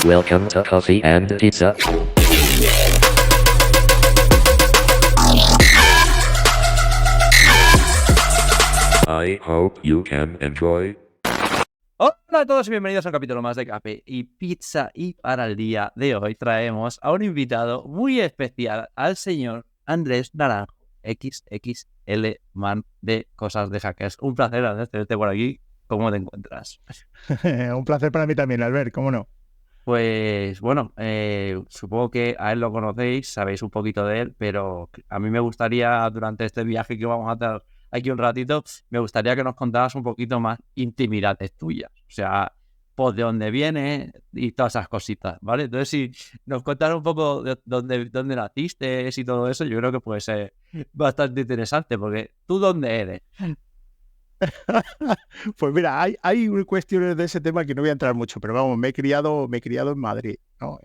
Welcome to Coffee and Pizza. I hope you can enjoy. Hola a todos y bienvenidos a un capítulo más de Café y Pizza. Y para el día de hoy traemos a un invitado muy especial, al señor Andrés Naranjo, XXL Man de Cosas de Hackers. Un placer, Andrés, tenerte por aquí. ¿Cómo te encuentras? Un placer para mí también, Albert, ¿cómo no? Pues bueno, supongo que a él lo conocéis, sabéis un poquito de él, pero a mí me gustaría, durante este viaje que vamos a hacer aquí un ratito, me gustaría que nos contaras un poquito más intimidades tuyas, o sea, pues de dónde viene y todas esas cositas, ¿vale? Entonces, si nos contaras un poco de dónde naciste y todo eso, yo creo que puede ser bastante interesante, porque ¿tú dónde eres? Pues mira, hay cuestiones de ese tema que no voy a entrar mucho, pero vamos, me he criado en Madrid, ¿no?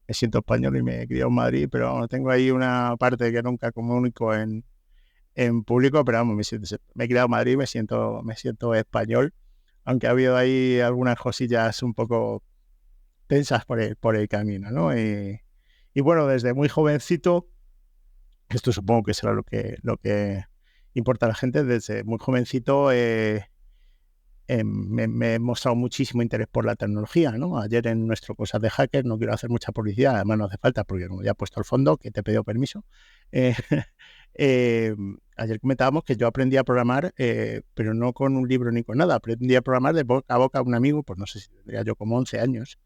Me siento español y me he criado en Madrid, pero vamos, tengo ahí una parte que nunca comunico en público, pero vamos, me he criado en Madrid, me siento español, aunque ha habido ahí algunas cosillas un poco tensas por el camino, ¿no? Y bueno, desde muy jovencito, esto supongo que será lo que importa a la gente, desde muy jovencito me he mostrado muchísimo interés por la tecnología, ¿no? Ayer en nuestro Cosas de Hacker, no quiero hacer mucha publicidad, además no hace falta porque como ya he puesto el fondo, que te he pedido permiso, eh, ayer comentábamos que yo aprendí a programar, pero no con un libro ni con nada, aprendí a programar de boca a boca a un amigo, pues no sé si tendría yo como 11 años,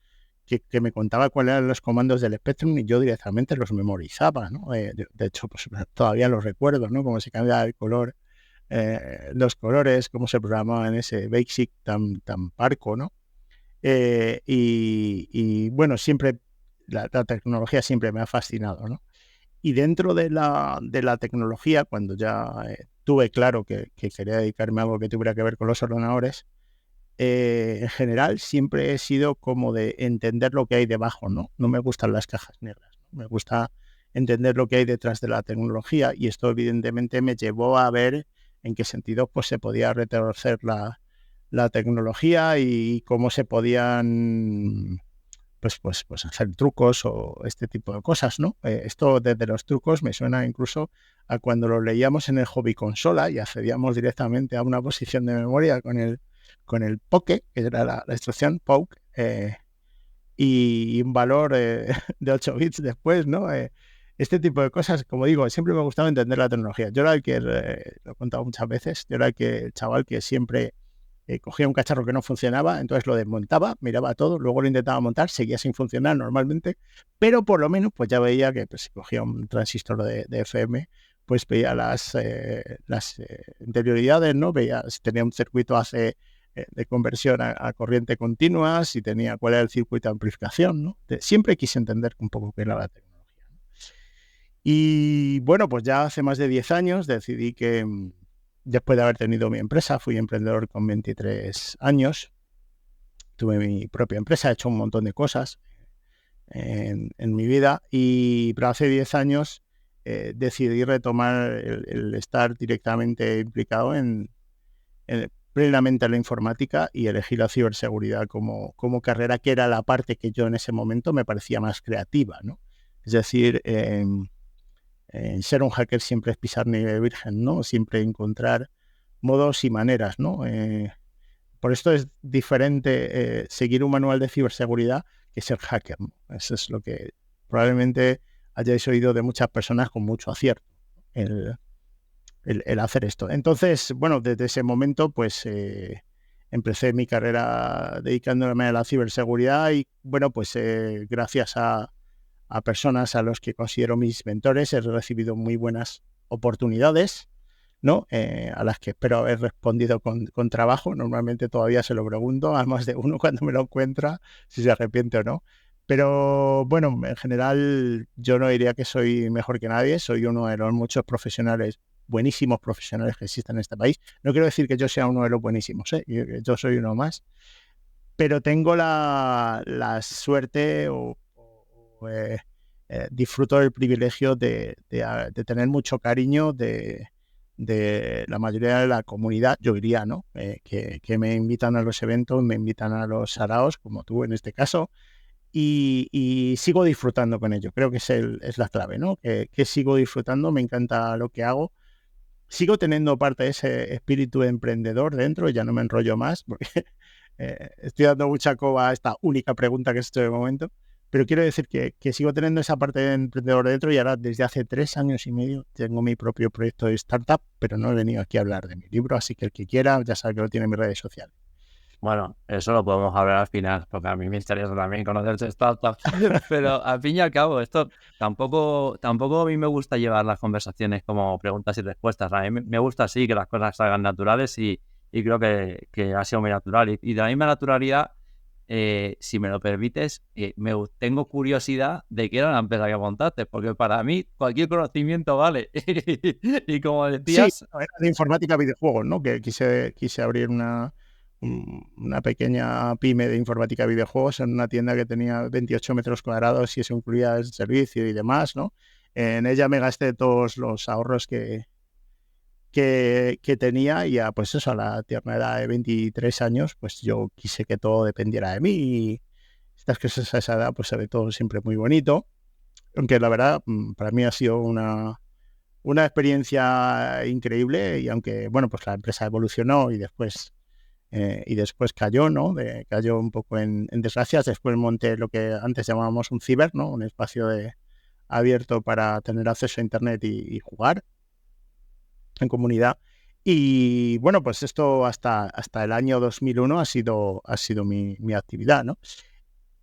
que me contaba cuáles eran los comandos del Spectrum y yo directamente los memorizaba, ¿no? De hecho, pues todavía los recuerdo, ¿no? Cómo se cambia el color, los colores, cómo se programaba en ese BASIC tan parco, ¿no? Y bueno, siempre la tecnología siempre me ha fascinado, ¿no? Y dentro de la tecnología, cuando ya tuve claro que quería dedicarme a algo que tuviera que ver con los ordenadores, en general siempre he sido como de entender lo que hay debajo, ¿no? No me gustan las cajas negras, ¿no? Me gusta entender lo que hay detrás de la tecnología y esto evidentemente me llevó a ver en qué sentido pues se podía retorcer la tecnología y cómo se podían pues hacer trucos o este tipo de cosas, ¿no? Esto desde los trucos me suena incluso a cuando lo leíamos en el hobby consola y accedíamos directamente a una posición de memoria con el poke, que era la instrucción poke, y un valor de 8 bits después, ¿no? Este tipo de cosas, como digo, siempre me ha gustado entender la tecnología. Yo era el que, lo he contado muchas veces, yo era el chaval que siempre cogía un cacharro que no funcionaba, entonces lo desmontaba, miraba todo, luego lo intentaba montar, seguía sin funcionar normalmente, pero por lo menos pues ya veía que pues, si cogía un transistor de FM, pues veía las interioridades, ¿no? Veía si tenía un circuito AC de conversión a corriente continua, si tenía cuál era el circuito de amplificación, ¿no? Siempre quise entender un poco qué era la tecnología, ¿no? Y bueno, pues ya hace más de 10 años decidí que después de haber tenido mi empresa, fui emprendedor con 23 años, tuve mi propia empresa, he hecho un montón de cosas en mi vida, pero hace 10 años decidí retomar el estar directamente implicado plenamente en la informática y elegí la ciberseguridad como carrera, que era la parte que yo en ese momento me parecía más creativa, ¿no? Es decir, ser un hacker siempre es pisar nieve virgen, ¿no? Siempre encontrar modos y maneras, ¿no? Por esto es diferente seguir un manual de ciberseguridad que ser hacker, ¿no? Eso es lo que probablemente hayáis oído de muchas personas con mucho acierto, el hacer esto. Entonces, bueno, desde ese momento, pues empecé mi carrera dedicándome a la ciberseguridad y, bueno, pues gracias a personas a los que considero mis mentores, he recibido muy buenas oportunidades, ¿no? A las que espero haber respondido con trabajo. Normalmente todavía se lo pregunto a más de uno cuando me lo encuentra, si se arrepiente o no. Pero bueno, en general yo no diría que soy mejor que nadie, soy uno de los muchos profesionales, buenísimos profesionales que existen en este país. No quiero decir que yo sea uno de los buenísimos, yo soy uno más, pero tengo la suerte disfruto del privilegio de tener mucho cariño de la mayoría de la comunidad, yo diría, ¿no? Que me invitan a los eventos, me invitan a los saraos, como tú en este caso, y sigo disfrutando con ello. Creo que es la clave, ¿no? Que sigo disfrutando, me encanta lo que hago. Sigo teniendo parte de ese espíritu emprendedor dentro, ya no me enrollo más, porque estoy dando mucha coba a esta única pregunta que he hecho de momento, pero quiero decir que sigo teniendo esa parte de emprendedor dentro y ahora desde hace 3 años y medio tengo mi propio proyecto de startup, pero no he venido aquí a hablar de mi libro, así que el que quiera ya sabe que lo tiene en mis redes sociales. Bueno, eso lo podemos hablar al final, porque a mí me interesa también conocer tu startup. Pero al fin y al cabo, esto tampoco a mí me gusta llevar las conversaciones como preguntas y respuestas. A mí me gusta así que las cosas salgan naturales y creo que ha sido muy natural. Y de la misma naturalidad, si me lo permites, tengo curiosidad de qué era la empresa que montaste, porque para mí cualquier conocimiento vale. Y como Sí, decías, era de informática videojuegos, ¿no? Que quise abrir una pequeña pyme de informática videojuegos en una tienda que tenía 28 metros cuadrados y eso incluía el servicio y demás, ¿no? En ella me gasté todos los ahorros que tenía y pues eso, a la tierna edad de 23 años, pues yo quise que todo dependiera de mí y estas cosas a esa edad pues se ve todo siempre muy bonito, aunque la verdad para mí ha sido una experiencia increíble y aunque, bueno, pues la empresa evolucionó y después cayó, ¿no? Cayó un poco en desgracias. Después monté lo que antes llamábamos un ciber, ¿no? Un espacio abierto para tener acceso a Internet y jugar en comunidad. Y bueno, pues esto hasta el año 2001 ha sido mi actividad, ¿no?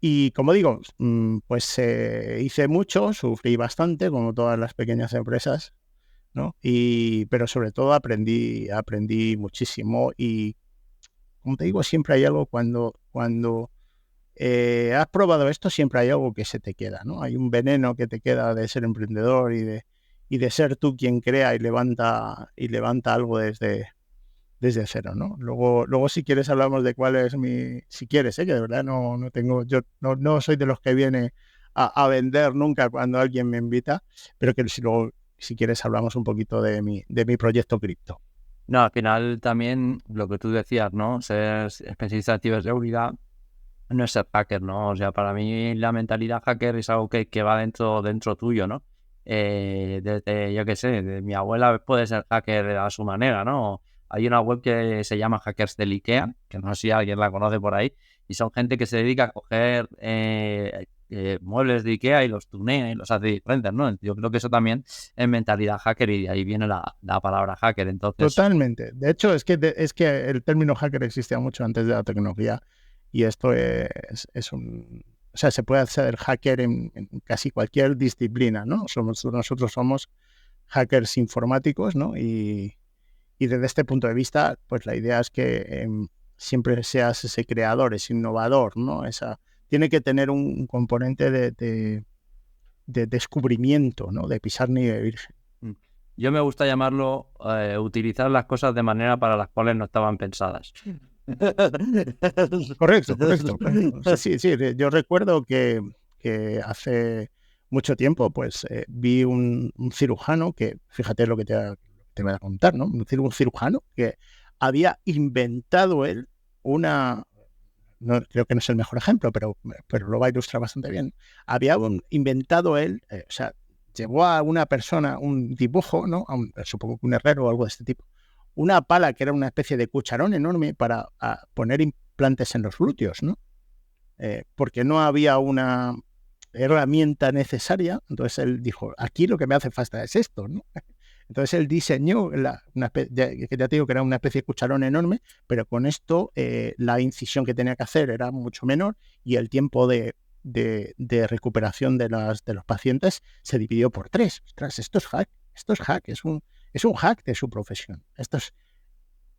Y como digo, pues hice mucho, sufrí bastante, como todas las pequeñas empresas, ¿no? Pero sobre todo aprendí muchísimo y, como te digo, siempre hay algo cuando has probado esto, siempre hay algo que se te queda, ¿no? Hay un veneno que te queda de ser emprendedor y de ser tú quien crea y levanta algo desde cero, ¿no? Luego si quieres hablamos de cuál es si quieres, que de verdad no tengo, yo no soy de los que viene a vender nunca cuando alguien me invita, pero que si quieres hablamos un poquito de mi proyecto cripto. no, al final también lo que tú decías, ¿no? Ser especialista en ciberseguridad no es ser hacker, ¿no? O sea, para mí la mentalidad hacker es algo que va dentro tuyo, ¿no? Desde, yo qué sé, mi abuela puede ser hacker a su manera, ¿no? Hay una web que se llama Hackers del IKEA, que no sé si alguien la conoce por ahí, y son gente que se dedica a coger muebles de IKEA y los tunea y los hace diferentes, ¿no? Yo creo que eso también es mentalidad hacker y de ahí viene la palabra hacker. Entonces, Totalmente. De hecho, es que el término hacker existía mucho antes de la tecnología y esto es o sea, se puede hacer hacker en casi cualquier disciplina, ¿no? Nosotros somos hackers informáticos, ¿no? Y desde este punto de vista, pues la idea es que siempre seas ese creador, ese innovador, ¿no? Tiene que tener un componente de descubrimiento, ¿no? De pisar nieve virgen. yo me gusta llamarlo utilizar las cosas de manera para las cuales no estaban pensadas. Correcto. O sea, sí, yo recuerdo que hace mucho tiempo pues vi un cirujano que, fíjate lo que te voy a contar, ¿no? Un cirujano que había inventado él creo que no es el mejor ejemplo, pero lo va a ilustrar bastante bien. Había inventado él, o sea, llevó a una persona un dibujo, ¿no? Supongo que un herrero o algo de este tipo, una pala que era una especie de cucharón enorme para poner implantes en los glúteos, ¿no? Porque no había una herramienta necesaria, entonces él dijo, aquí lo que me hace falta es esto, ¿no? Entonces él diseñó, que ya te digo que era una especie de cucharón enorme, pero con esto la incisión que tenía que hacer era mucho menor y el tiempo de recuperación de los pacientes se dividió por 3. Ostras, esto es hack, es un hack de su profesión.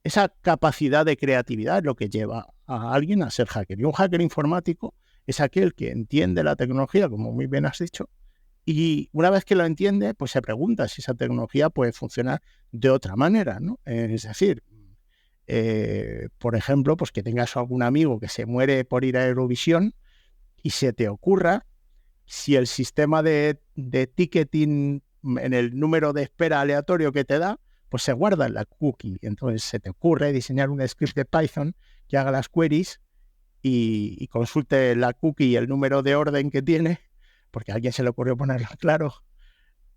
Esa capacidad de creatividad es lo que lleva a alguien a ser hacker. Y un hacker informático es aquel que entiende la tecnología, como muy bien has dicho, y una vez que lo entiende, pues se pregunta si esa tecnología puede funcionar de otra manera, ¿no? Es decir, por ejemplo, pues que tengas algún amigo que se muere por ir a Eurovisión y se te ocurra si el sistema de ticketing en el número de espera aleatorio que te da, pues se guarda en la cookie. Entonces se te ocurre diseñar un script de Python que haga las queries y consulte la cookie y el número de orden que tiene, porque a alguien se le ocurrió ponerlo claro,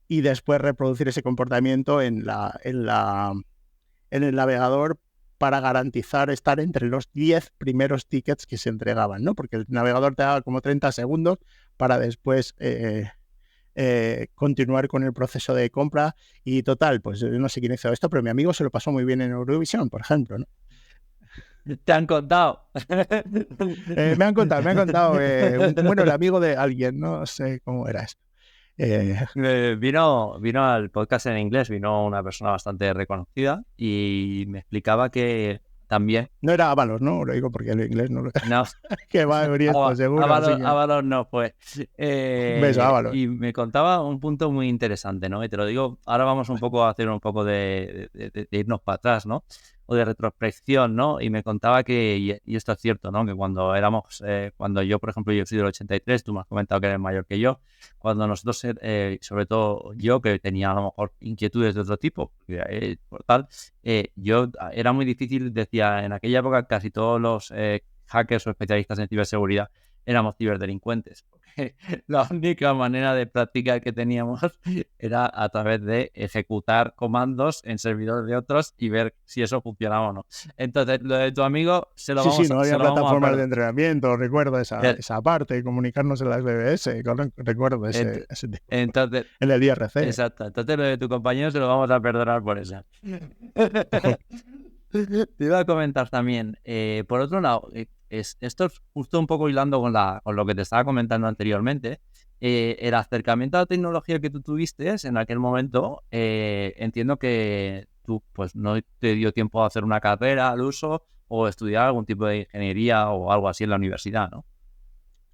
y después reproducir ese comportamiento en el navegador para garantizar estar entre los 10 primeros tickets que se entregaban, ¿no? Porque el navegador te daba como 30 segundos para después continuar con el proceso de compra. Y total, pues yo no sé quién hizo esto, pero mi amigo se lo pasó muy bien en Eurovisión, por ejemplo, ¿no? ¿Te han contado? Me han contado, bueno, el amigo de alguien, no sé cómo era esto. Vino al podcast en inglés, vino una persona bastante reconocida y me explicaba que también... No era Ábalos, ¿no? Lo digo porque el inglés no lo... No, que va a abrir esto, seguro. Ábalos no fue. Un beso, Ábalos. Y me contaba un punto muy interesante, ¿no? Y te lo digo, ahora vamos un poco a hacer un poco de irnos para atrás, ¿no? O de retrospección, ¿no? Y me contaba que, y esto es cierto, ¿no? Que cuando éramos, cuando yo, por ejemplo, yo soy del 83, tú me has comentado que eres mayor que yo, cuando nosotros, sobre todo yo, que tenía a lo mejor inquietudes de otro tipo, por tal, yo, era muy difícil, decía, en aquella época casi todos los hackers o especialistas en ciberseguridad éramos ciberdelincuentes, porque la única manera de practicar que teníamos era a través de ejecutar comandos en servidores de otros y ver si eso funcionaba o no. Entonces, lo de tu amigo se lo vamos a... Sí, no había plataformas de entrenamiento, recuerdo esa parte, comunicarnos en las BBS, recuerdo ese tipo. Entonces, en el IRC. Exacto, entonces lo de tu compañero se lo vamos a perdonar por eso. Te iba a comentar también, por otro lado, esto es justo un poco hilando con lo que te estaba comentando anteriormente, el acercamiento a la tecnología que tú tuviste en aquel momento, entiendo que tú pues no te dio tiempo a hacer una carrera al uso o estudiar algún tipo de ingeniería o algo así en la universidad, ¿no?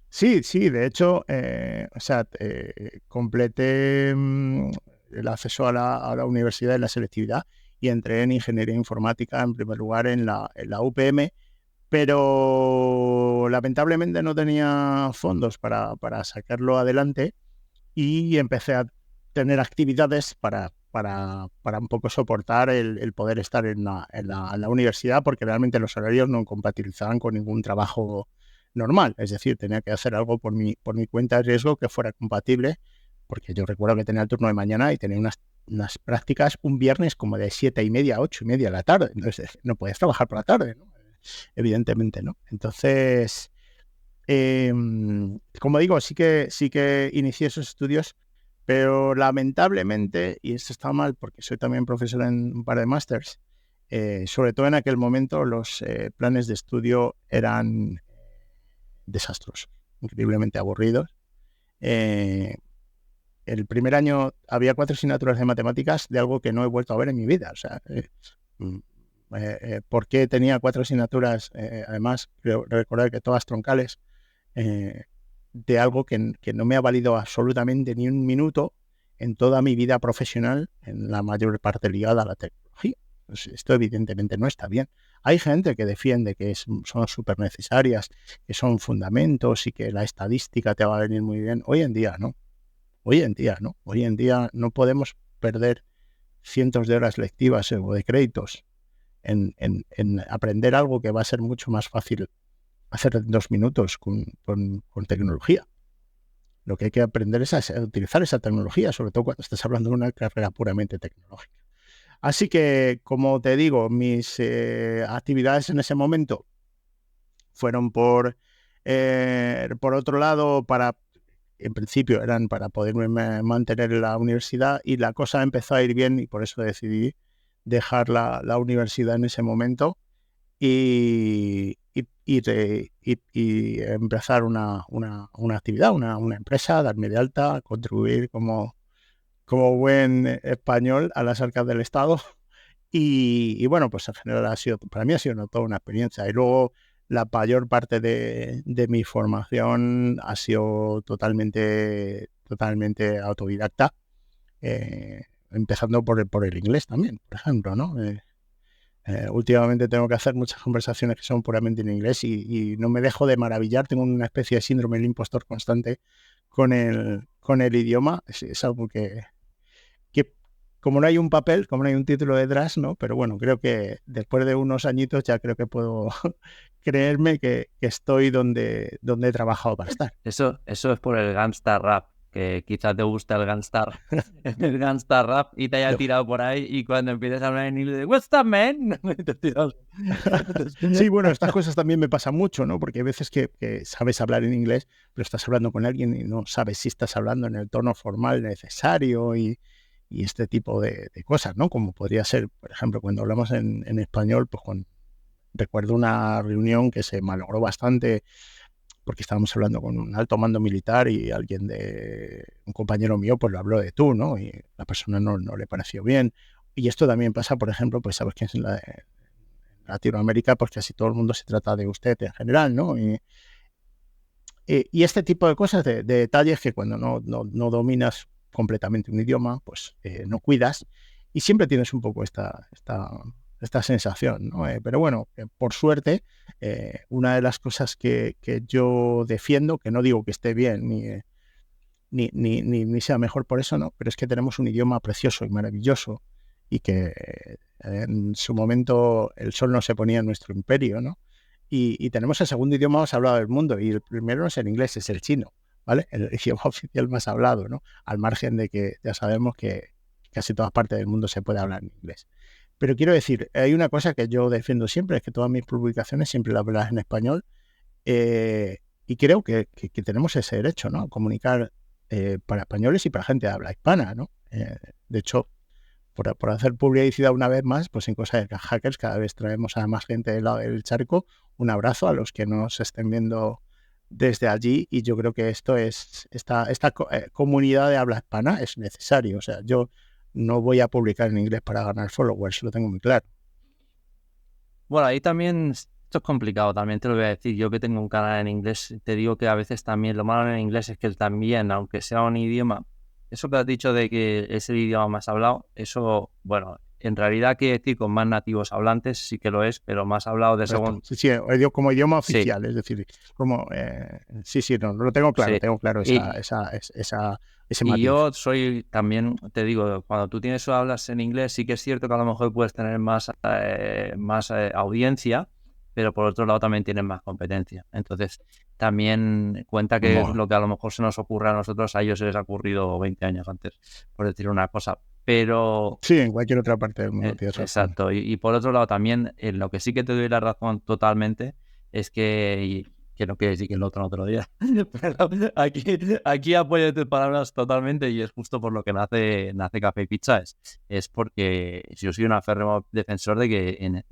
Sí, de hecho, completé el acceso a la universidad en la selectividad y entré en ingeniería informática en primer lugar en la UPM, pero lamentablemente no tenía fondos para sacarlo adelante y empecé a tener actividades para un poco soportar el poder estar en la universidad, porque realmente los horarios no compatibilizaban con ningún trabajo normal. Es decir, tenía que hacer algo por mi cuenta de riesgo que fuera compatible, porque yo recuerdo que tenía el turno de mañana y tenía unas prácticas un viernes como de 7:30 a 8:30 de la tarde. Entonces, no podías trabajar por la tarde, ¿no? Evidentemente, ¿no? Entonces, como digo, sí que inicié esos estudios, pero lamentablemente, y esto está mal porque soy también profesor en un par de másters, sobre todo en aquel momento los planes de estudio eran desastrosos, increíblemente aburridos. El primer año había 4 asignaturas de matemáticas de algo que no he vuelto a ver en mi vida. O sea, ¿por qué tenía 4 asignaturas? Además, creo recordar que todas troncales, de algo que no me ha valido absolutamente ni un minuto en toda mi vida profesional, en la mayor parte ligada a la tecnología. Pues esto evidentemente no está bien. Hay gente que defiende que son súper necesarias, que son fundamentos y que la estadística te va a venir muy bien. Hoy en día no. Hoy en día no podemos perder cientos de horas lectivas o de créditos en aprender algo que va a ser mucho más fácil hacer en 2 minutos con tecnología. Lo que hay que aprender es a utilizar esa tecnología, sobre todo cuando estás hablando de una carrera puramente tecnológica. Así que, como te digo, mis actividades en ese momento fueron por otro lado, en principio eran para poderme mantener en la universidad, y la cosa empezó a ir bien y por eso decidí dejar la universidad en ese momento y empezar una actividad, una empresa, darme de alta, contribuir como buen español a las arcas del Estado. Y bueno, pues en general para mí ha sido toda una experiencia. Y luego la mayor parte de mi formación ha sido totalmente autodidacta, empezando por el inglés también, por ejemplo, ¿no? Últimamente tengo que hacer muchas conversaciones que son puramente en inglés y no me dejo de maravillar. Tengo una especie de síndrome del impostor constante con el idioma. Es algo que como no hay un papel, como no hay un título detrás, ¿no? Pero bueno, creo que después de unos añitos ya creo que puedo creerme que estoy donde he trabajado para estar. Eso es por el Gangsta Rap, que quizás te gusta el Gangsta Rap y te haya tirado por ahí y cuando empieces a hablar en inglés, what's up, man? Te tiras. Sí, bueno, estas cosas también me pasan mucho, ¿no? Porque hay veces que sabes hablar en inglés, pero estás hablando con alguien y no sabes si estás hablando en el tono formal necesario y este tipo de cosas, ¿no? Como podría ser, por ejemplo, cuando hablamos en español, pues recuerdo una reunión que se malogró bastante porque estábamos hablando con un alto mando militar y un compañero mío, pues lo habló de tú, ¿no? Y la persona no le pareció bien. Y esto también pasa, por ejemplo, pues sabes que en Latinoamérica, pues casi todo el mundo se trata de usted en general, ¿no? Y este tipo de cosas, de detalles que cuando no dominas completamente un idioma, pues no cuidas y siempre tienes un poco esta sensación, ¿no? Pero bueno, por suerte, una de las cosas que yo defiendo, que no digo que esté bien ni sea mejor por eso, ¿no? Pero es que tenemos un idioma precioso y maravilloso y que en su momento el sol no se ponía en nuestro imperio, ¿no? Y tenemos el segundo idioma más hablado del mundo y el primero no es el inglés, es el chino, ¿vale? El idioma oficial más hablado, ¿no? Al margen de que ya sabemos que casi todas partes del mundo se puede hablar en inglés. Pero quiero decir, hay una cosa que yo defiendo siempre, es que todas mis publicaciones siempre las hablas en español y creo que tenemos ese derecho, ¿no? A comunicar para españoles y para gente de habla hispana, ¿no? De hecho, por hacer publicidad una vez más, pues en Cosa de Hackers cada vez traemos a más gente del lado del charco. Un abrazo a los que nos estén viendo desde allí y yo creo que esta comunidad de habla hispana es necesario. O sea, yo no voy a publicar en inglés para ganar followers, lo tengo muy claro. Bueno, ahí también esto es complicado, también te lo voy a decir. Yo que tengo un canal en inglés, te digo que a veces también lo malo en inglés es que también, aunque sea un idioma, eso que has dicho de que es el idioma más hablado, eso, bueno, en realidad quiere decir con más nativos hablantes, sí que lo es, pero más hablado de segundo. Sí, como idioma oficial, sí. Es decir, como no lo tengo claro, sí. Tengo claro ese matiz. Y yo soy también, te digo, cuando tú hablas en inglés, sí que es cierto que a lo mejor puedes tener más audiencia, pero por otro lado también tienes más competencia. Entonces, también cuenta que es lo que a lo mejor se nos ocurre a nosotros, a ellos se les ha ocurrido 20 años antes, por decir una cosa. Pero sí, en cualquier otra parte del mundo. Exacto. Y por otro lado también, en lo que sí que te doy la razón totalmente, es que no quiere decir que el otro no te lo diga. Pero aquí apoyo tus palabras totalmente y es justo por lo que nace Café y Pizza. Es porque yo soy un aférrimo defensor de que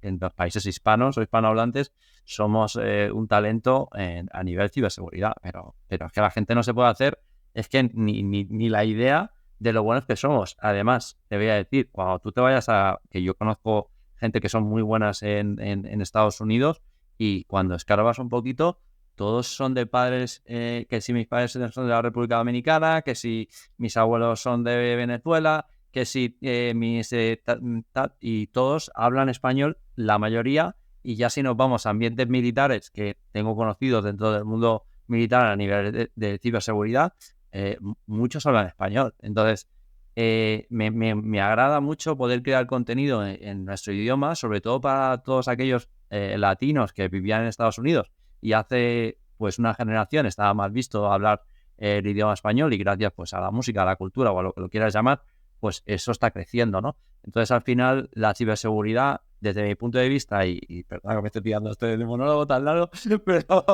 en los países hispanos o hispanohablantes somos un talento a nivel ciberseguridad. Pero es que la gente no se puede hacer, es que ni la idea de lo buenos que somos. Además, te voy a decir, cuando tú te vayas que yo conozco gente que son muy buenas en Estados Unidos y cuando escarbas un poquito, todos son de padres, que si mis padres son de la República Dominicana, que si mis abuelos son de Venezuela, que si y todos hablan español, la mayoría, y ya si nos vamos a ambientes militares que tengo conocidos dentro del mundo militar a nivel de ciberseguridad, muchos hablan español. Entonces, me agrada mucho poder crear contenido en nuestro idioma, sobre todo para todos aquellos latinos que vivían en Estados Unidos y hace pues una generación estaba mal visto hablar el idioma español y gracias pues a la música, a la cultura o a lo que lo quieras llamar, pues eso está creciendo, ¿no? Entonces al final la ciberseguridad, desde mi punto de vista, y perdón que me estoy tirando este monólogo tan largo, pero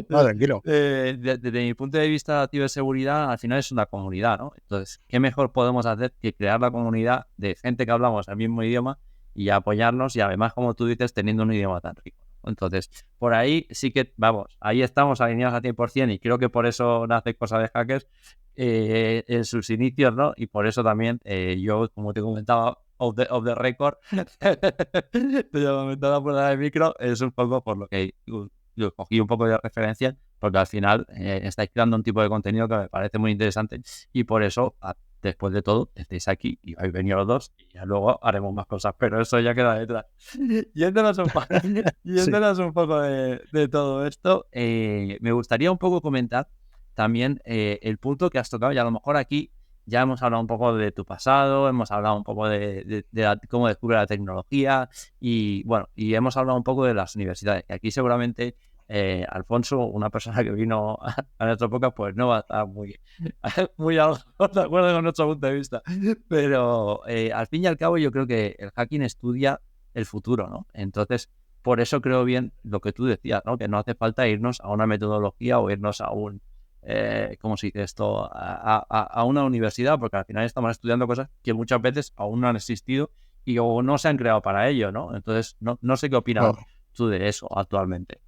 tranquilo. Desde mi punto de vista la ciberseguridad al final es una comunidad, ¿no? Entonces, ¿qué mejor podemos hacer que crear la comunidad de gente que hablamos el mismo idioma y apoyarnos y además, como tú dices, teniendo un idioma tan rico? Entonces, por ahí sí que, vamos, ahí estamos alineados al 100% y creo que por eso nace Cosa de Hackers en sus inicios, ¿no? Y por eso también yo, como te comentaba, off the record, te comentaba por el micro, es un poco por lo que yo cogí un poco de referencia, porque al final estáis creando un tipo de contenido que me parece muy interesante y por eso, después de todo, estáis aquí y habéis venido los dos y ya luego haremos más cosas, pero eso ya queda detrás. Yéndonos un poco de todo esto, me gustaría un poco comentar también el punto que has tocado y a lo mejor aquí ya hemos hablado un poco de tu pasado, hemos hablado un poco de cómo descubre la tecnología y bueno, y hemos hablado un poco de las universidades. Y aquí seguramente Alfonso, una persona que vino a nuestra época, pues no va a estar muy, muy de acuerdo con nuestro punto de vista. Pero al fin y al cabo yo creo que el hacking estudia el futuro, ¿no? Entonces, por eso creo bien lo que tú decías, ¿no? Que no hace falta irnos a una metodología o irnos a un, ¿cómo se dice esto? A una universidad, porque al final estamos estudiando cosas que muchas veces aún no han existido y o no se han creado para ello, ¿no? Entonces, no sé qué opinas Oh. tú de eso actualmente.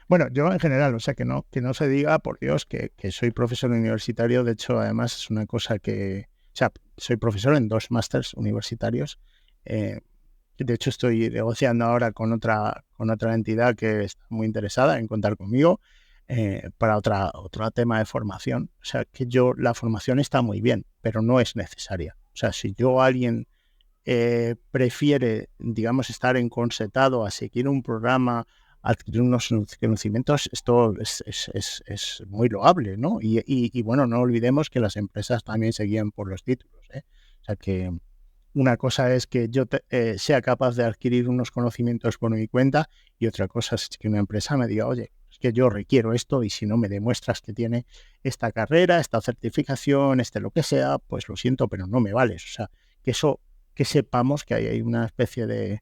Bueno, yo en general, o sea, que no se diga, por Dios, que soy profesor universitario. De hecho, además es una cosa que, o sea, soy profesor en 2 másters universitarios. De hecho, estoy negociando ahora con otra entidad que está muy interesada en contar conmigo para otro tema de formación. O sea, que la formación está muy bien, pero no es necesaria. O sea, si alguien prefiere, digamos, estar encorsetado a seguir un programa, adquirir unos conocimientos, esto es muy loable, ¿no? Y bueno, no olvidemos que las empresas también se guían por los títulos, ¿eh? O sea que una cosa es que yo sea capaz de adquirir unos conocimientos por mi cuenta y otra cosa es que una empresa me diga, oye, es que yo requiero esto y si no me demuestras que tiene esta carrera, esta certificación, lo que sea, pues lo siento, pero no me vales. O sea, que sepamos que hay una especie de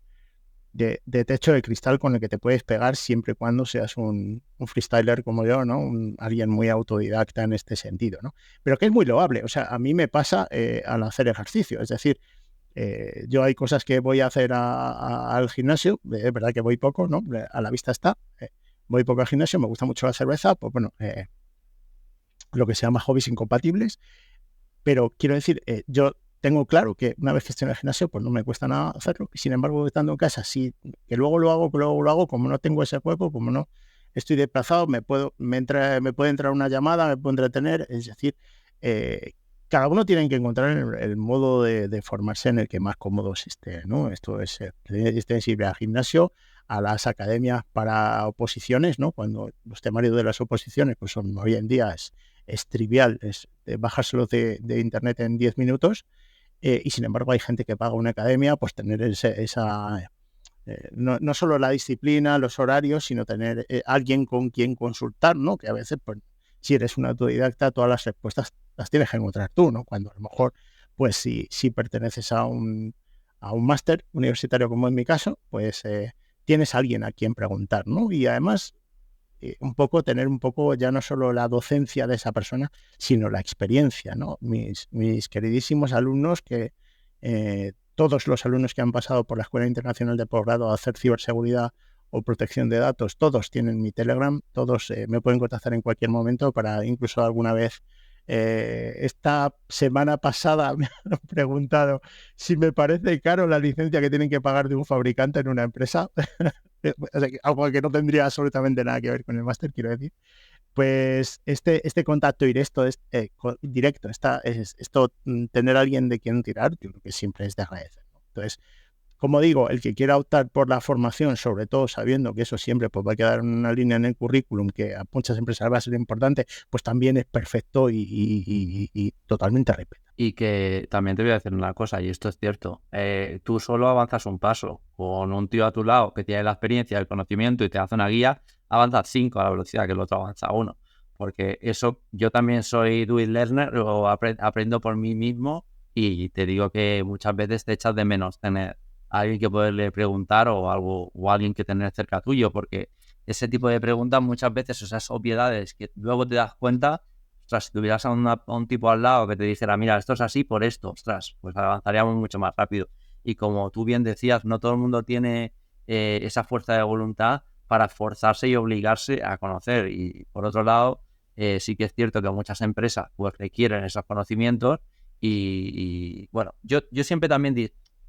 techo de cristal con el que te puedes pegar siempre y cuando seas un freestyler como yo, ¿no? Alguien muy autodidacta en este sentido, ¿no? Pero que es muy loable. O sea, a mí me pasa al hacer ejercicio. Es decir, yo hay cosas que voy a hacer al gimnasio, es verdad que voy poco, ¿no? A la vista está. Voy poco al gimnasio, me gusta mucho la cerveza, pues bueno, lo que se llama hobbies incompatibles. Pero quiero decir, yo tengo claro que una vez que estoy en el gimnasio, pues no me cuesta nada hacerlo. Y sin embargo, estando en casa, sí, que luego lo hago, como no tengo ese hueco, como no estoy desplazado, me puede entrar una llamada, me puedo entretener. Es decir, cada uno tiene que encontrar el modo de formarse en el que más cómodo esté, ¿no? Esto es extensible al gimnasio, a las academias para oposiciones, ¿no? Cuando los temarios de las oposiciones, pues son hoy en día es trivial, es bajárselo de internet en 10 minutos. Y sin embargo hay gente que paga una academia, pues tener no solo la disciplina, los horarios, sino tener alguien con quien consultar, ¿no? Que a veces, pues, si eres un autodidacta, todas las respuestas las tienes que encontrar tú, ¿no? Cuando a lo mejor, pues si perteneces a un máster universitario, como en mi caso, pues tienes a alguien a quien preguntar, ¿no? Y además, tener un poco ya no solo la docencia de esa persona, sino la experiencia, ¿no? Mis queridísimos alumnos, que todos los alumnos que han pasado por la Escuela Internacional de Posgrado a hacer ciberseguridad o protección de datos, todos tienen mi Telegram, todos me pueden contactar en cualquier momento para incluso alguna vez. Esta semana pasada me han preguntado si me parece caro la licencia que tienen que pagar de un fabricante en una empresa. O sea, algo que no tendría absolutamente nada que ver con el máster, quiero decir. Pues este contacto directo, tener a alguien de quien tirar, yo creo que siempre es de agradecer, ¿no? Entonces, como digo, el que quiera optar por la formación, sobre todo sabiendo que eso siempre pues, va a quedar en una línea en el currículum que a muchas empresas va a ser importante, pues también es perfecto y totalmente respetable. Y que también te voy a decir una cosa, y esto es cierto, tú solo avanzas un paso, con un tío a tu lado que tiene la experiencia, el conocimiento y te hace una guía, avanzas 5 a la velocidad que el otro avanza 1. Porque eso, yo también soy do it learner o aprendo por mí mismo y te digo que muchas veces te echas de menos tener a alguien que poderle preguntar o alguien que tener cerca tuyo, porque ese tipo de preguntas muchas veces, esas obviedades que luego te das cuenta, ostras, si tuvieras a un tipo al lado que te dijera, mira, esto es así por esto, ostras, pues avanzaríamos mucho más rápido. Y como tú bien decías, no todo el mundo tiene esa fuerza de voluntad para forzarse y obligarse a conocer. Y por otro lado, sí que es cierto que muchas empresas pues requieren esos conocimientos y bueno, yo siempre también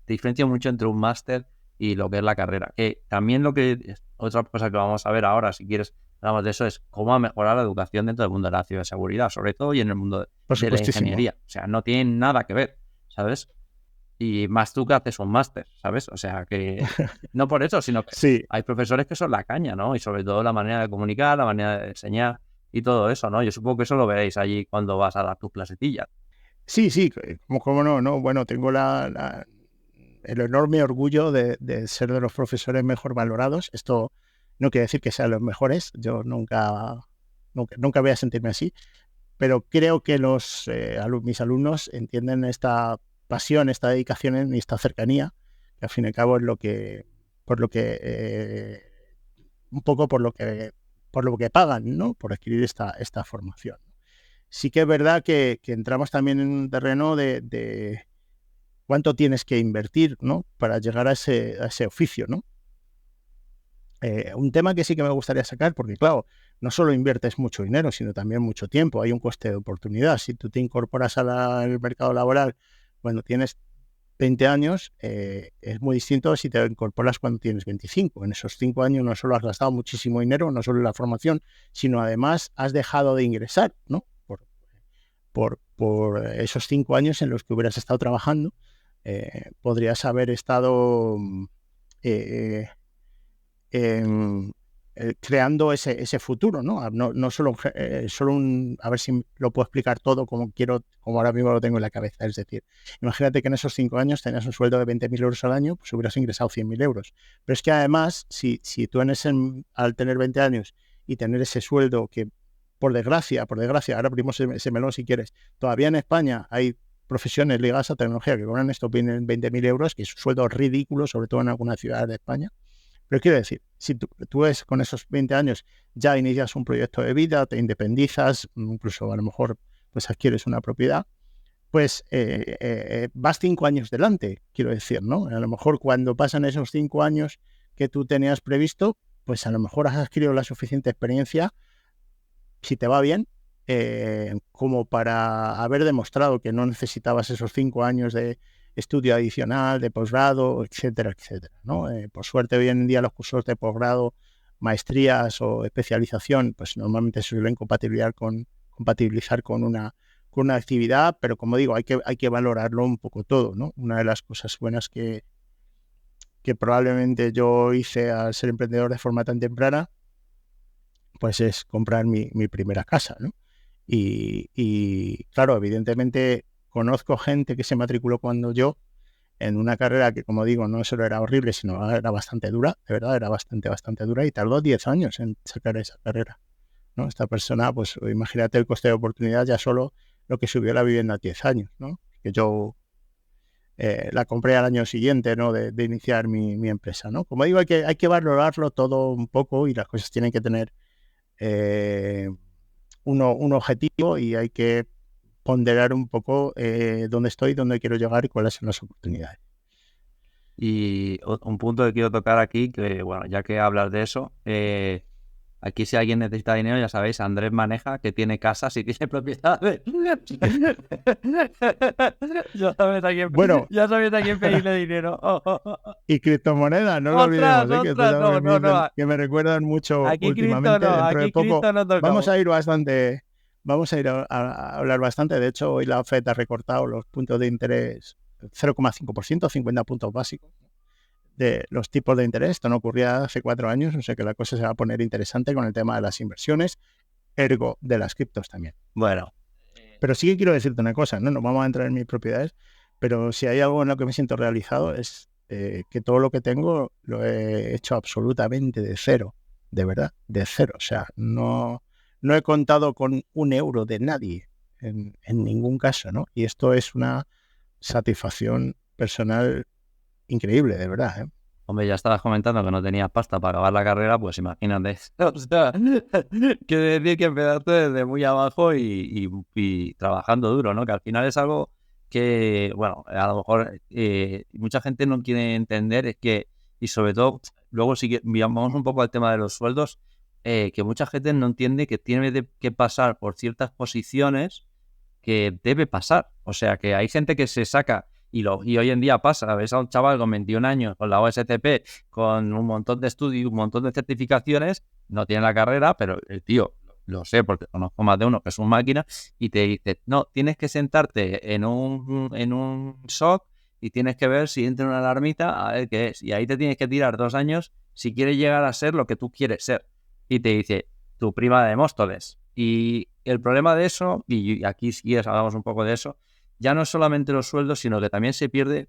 diferencio mucho entre un máster y lo que es la carrera. Que también otra cosa que vamos a ver ahora, si quieres, hablamos de eso, es cómo mejorar la educación dentro del mundo de la ciberseguridad, sobre todo y en el mundo Por de la supuestísimo. ingeniería. O sea, no tienen nada que ver, ¿sabes? Y más tú que haces un máster, ¿sabes? O sea, que no por eso, sino que Sí. hay profesores que son la caña, ¿no? Y sobre todo la manera de comunicar, la manera de enseñar y todo eso, ¿no? Yo supongo que eso lo veréis allí cuando vas a dar tus clasetillas. Sí, sí, cómo no, no. Bueno, tengo el enorme orgullo de ser de los profesores mejor valorados. Esto no quiere decir que sean los mejores, yo nunca voy a sentirme así, pero creo que mis alumnos entienden esta pasión, esta dedicación y esta cercanía, que al fin y al cabo es por lo que, un poco por lo que pagan, ¿no? Por adquirir esta formación. Sí que es verdad que entramos también en un terreno de cuánto tienes que invertir, ¿no? Para llegar a ese oficio, ¿no? Un tema que sí que me gustaría sacar, porque claro, no solo inviertes mucho dinero, sino también mucho tiempo, hay un coste de oportunidad. Si tú te incorporas al mercado laboral cuando tienes 20 años, es muy distinto si te incorporas cuando tienes 25. En esos 5 años no solo has gastado muchísimo dinero, no solo en la formación, sino además has dejado de ingresar, ¿no? Por esos 5 años en los que hubieras estado trabajando, podrías haber estado eh, creando ese futuro, ¿no? No solo, a ver si lo puedo explicar todo como quiero, como ahora mismo lo tengo en la cabeza. Es decir, imagínate que en esos 5 años tenías un sueldo de 20.000 euros al año, pues hubieras ingresado 100.000 euros. Pero es que además, si tú al tener 20 años y tener ese sueldo que, por desgracia, ahora abrimos ese melón si quieres, todavía en España hay profesiones ligadas a tecnología que cobran esto 20.000 euros, que es un sueldo ridículo, sobre todo en algunas ciudades de España. Pero quiero decir, si tú con esos 20 años ya inicias un proyecto de vida, te independizas, incluso a lo mejor pues adquieres una propiedad, pues vas 5 años delante, quiero decir, ¿no? A lo mejor cuando pasan esos 5 años que tú tenías previsto, pues a lo mejor has adquirido la suficiente experiencia, si te va bien, como para haber demostrado que no necesitabas esos 5 años de estudio adicional, de posgrado, etcétera, etcétera, ¿no? Por suerte, hoy en día los cursos de posgrado, maestrías o especialización, pues normalmente se suelen compatibilizar con una actividad, pero como digo, hay que valorarlo un poco todo, ¿no? Una de las cosas buenas que probablemente yo hice al ser emprendedor de forma tan temprana, pues es comprar mi primera casa, ¿no? Y claro, evidentemente conozco gente que se matriculó cuando yo en una carrera que, como digo, no solo era horrible, sino era bastante dura, de verdad, era bastante dura, y tardó 10 años en sacar esa carrera, ¿no? Esta persona, pues imagínate el coste de oportunidad, ya solo lo que subió la vivienda 10 años, ¿no? Que yo la compré al año siguiente, ¿no? De iniciar mi empresa, ¿no? Como digo, hay que valorarlo todo un poco y las cosas tienen que tener eh, un objetivo y hay que ponderar un poco dónde estoy, dónde quiero llegar y cuáles son las oportunidades. Y un punto que quiero tocar aquí, que bueno, ya que hablas de eso, aquí si alguien necesita dinero, ya sabéis, Andrés maneja, que tiene casas y tiene propiedades. Bueno, ya sabéis a quién pedirle dinero. y criptomonedas, no lo Ostras, olvidemos, que esto es algo no. que me recuerdan mucho Aquí cripto últimamente. no, Dentro de aquí poco cripto no vamos tocamos. a ir a hablar bastante. De hecho, hoy la FED ha recortado los puntos de interés 0,5%, 50 puntos básicos de los tipos de interés. Esto no ocurría hace 4 años, o sea que la cosa se va a poner interesante con el tema de las inversiones, ergo de las criptos también. Bueno. Pero sí que quiero decirte una cosa, no nos vamos a entrar en mis propiedades, pero si hay algo en lo que me siento realizado es que todo lo que tengo lo he hecho absolutamente de cero, de verdad, de cero. O sea, no he contado con un euro de nadie en ningún caso, ¿no? Y esto es una satisfacción personal increíble, de verdad, ¿eh? Hombre, ya estabas comentando que no tenías pasta para acabar la carrera, pues imagínate. O sea, quiere decir que empezaste desde muy abajo y trabajando duro, ¿no? Que al final es algo que, bueno, a lo mejor mucha gente no quiere entender, es que, y sobre todo, luego si vamos un poco al tema de los sueldos, que mucha gente no entiende que tiene que pasar por ciertas posiciones que debe pasar. O sea, que hay gente que se saca y hoy en día pasa, ves a un chaval con 21 años, con la OSCP, con un montón de estudios, un montón de certificaciones, no tiene la carrera, pero el tío, lo sé porque conozco más de uno que es un máquina, y te dice, no, tienes que sentarte en un SOC y tienes que ver si entra una alarmita, a ver qué es. Y ahí te tienes que tirar 2 años si quieres llegar a ser lo que tú quieres ser. Y te dice, tu prima de Móstoles. Y el problema de eso, y aquí si quieres hablamos un poco de eso, ya no solamente los sueldos, sino que también se pierde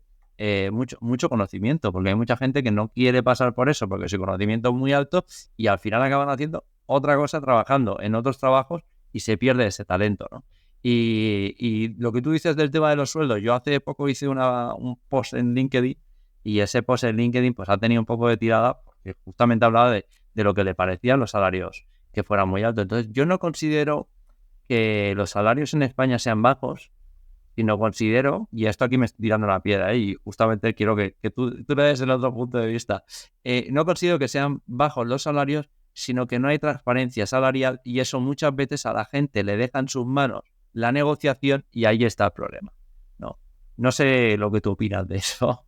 mucho conocimiento, porque hay mucha gente que no quiere pasar por eso, porque su conocimiento es muy alto y al final acaban haciendo otra cosa, trabajando en otros trabajos y se pierde ese talento, ¿no? Y lo que tú dices del tema de los sueldos, yo hace poco hice un post en LinkedIn y ese post en LinkedIn pues ha tenido un poco de tirada porque justamente hablaba de lo que le parecían los salarios que fueran muy altos. Entonces yo no considero que los salarios en España sean bajos, sino considero, y esto aquí me estoy tirando la piedra, y justamente quiero que tú le des el otro punto de vista, no considero que sean bajos los salarios, sino que no hay transparencia salarial y eso muchas veces a la gente le deja en sus manos la negociación y ahí está el problema. No sé lo que tú opinas de eso.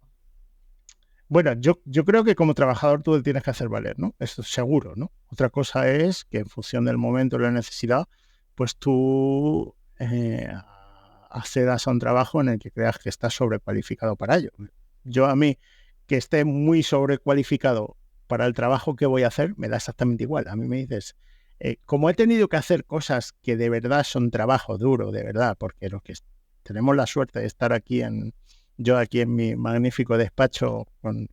Bueno, yo creo que como trabajador tú tienes que hacer valer, ¿no? Eso es seguro, ¿no? Otra cosa es que en función del momento y la necesidad, pues tú accedas a un trabajo en el que creas que estás sobrecualificado para ello. Yo a mí, que esté muy sobrecualificado para el trabajo que voy a hacer, me da exactamente igual. A mí me dices, como he tenido que hacer cosas que de verdad son trabajo duro, de verdad, porque los que tenemos la suerte de estar yo aquí en mi magnífico despacho,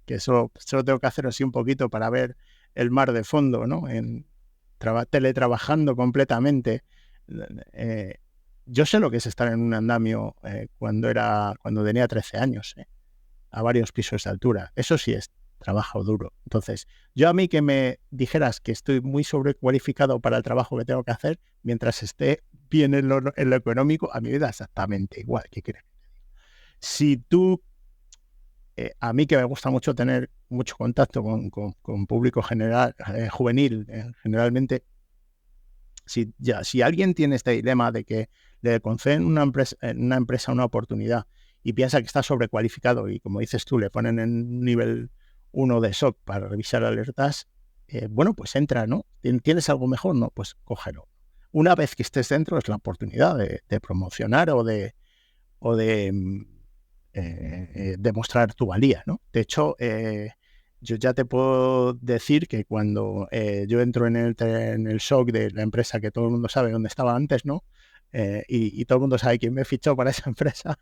que solo tengo que hacer así un poquito para ver el mar de fondo, ¿no? Teletrabajando completamente. Yo sé lo que es estar en un andamio cuando tenía 13 años, a varios pisos de altura. Eso sí es trabajo duro. Entonces, yo a mí que me dijeras que estoy muy sobrecualificado para el trabajo que tengo que hacer, mientras esté bien en lo económico, a mí me da exactamente igual. ¿Qué crees? Si tú, a mí que me gusta mucho tener mucho contacto con público general, juvenil, generalmente, si alguien tiene este dilema de que le conceden en una empresa una oportunidad y piensa que está sobrecualificado y, como dices tú, le ponen en nivel 1 de SOC para revisar alertas, bueno, pues entra, ¿no? ¿Tienes algo mejor? No, pues cógelo. Una vez que estés dentro es la oportunidad de promocionar o de demostrar tu valía, ¿no? De hecho, yo ya te puedo decir que cuando yo entro en el SOC de la empresa que todo el mundo sabe dónde estaba antes, ¿no? Y todo el mundo sabe quién me fichó para esa empresa,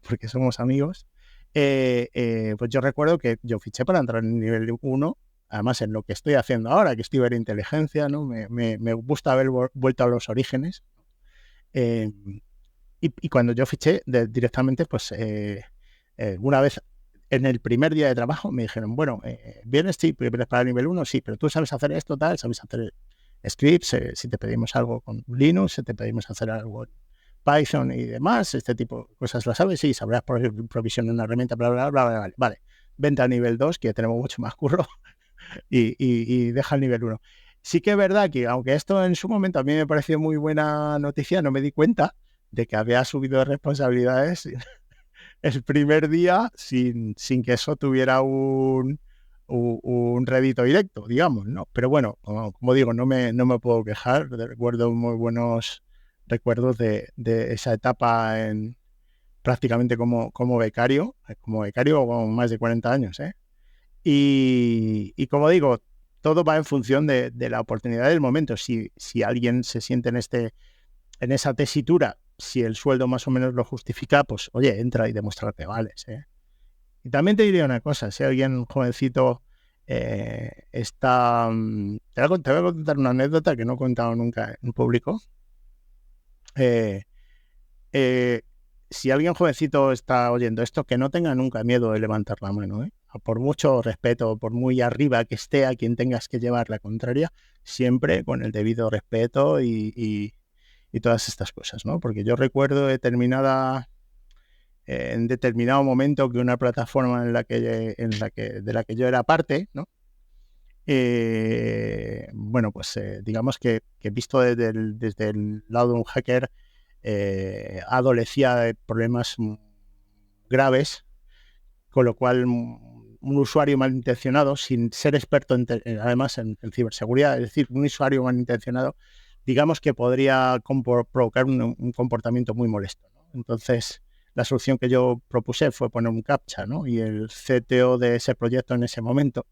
porque somos amigos, pues yo recuerdo que yo fiché para entrar en el nivel 1, además en lo que estoy haciendo ahora, que es ciberinteligencia, ¿no? Me gusta haber vuelto a los orígenes. Y cuando yo fiché directamente, pues una vez en el primer día de trabajo me dijeron, bueno, ¿vienes? Sí, vienes para el nivel 1, sí, pero tú sabes hacer esto, tal, sabes hacer scripts, si te pedimos algo con Linux, si te pedimos hacer algo en Python y demás, este tipo de cosas, ¿las sabes? Sí, sabrás provisionar una herramienta, bla, bla, bla, bla, vale. Vente al nivel 2, que ya tenemos mucho más curro, y deja el nivel 1. Sí que es verdad que, aunque esto en su momento a mí me pareció muy buena noticia, no me di cuenta de que había subido de responsabilidades el primer día sin que eso tuviera un rédito directo, digamos, ¿no? Pero bueno, como digo, no me puedo quejar. Recuerdo muy buenos recuerdos de esa etapa prácticamente como becario con más de 40 años, ¿eh? Y como digo, todo va en función de la oportunidad del momento. Si alguien se siente en esa tesitura, si el sueldo más o menos lo justifica, pues oye, entra y demuestra que vales, ¿eh? Y también te diría una cosa, si alguien jovencito está... te voy a contar una anécdota que no he contado nunca en público. Si alguien jovencito está oyendo esto, que no tenga nunca miedo de levantar la mano, ¿eh? Por mucho respeto, por muy arriba que esté a quien tengas que llevar la contraria, siempre con el debido respeto y todas estas cosas, ¿no? Porque yo recuerdo en determinado momento que una plataforma de la que yo era parte, ¿no? Bueno, pues digamos que visto desde el lado de un hacker, adolecía de problemas graves, con lo cual un usuario malintencionado, sin ser experto además en ciberseguridad, es decir, un usuario malintencionado, digamos que podría provocar un comportamiento muy molesto, ¿no? Entonces, la solución que yo propuse fue poner un CAPTCHA, ¿no? Y el CTO de ese proyecto en ese momento,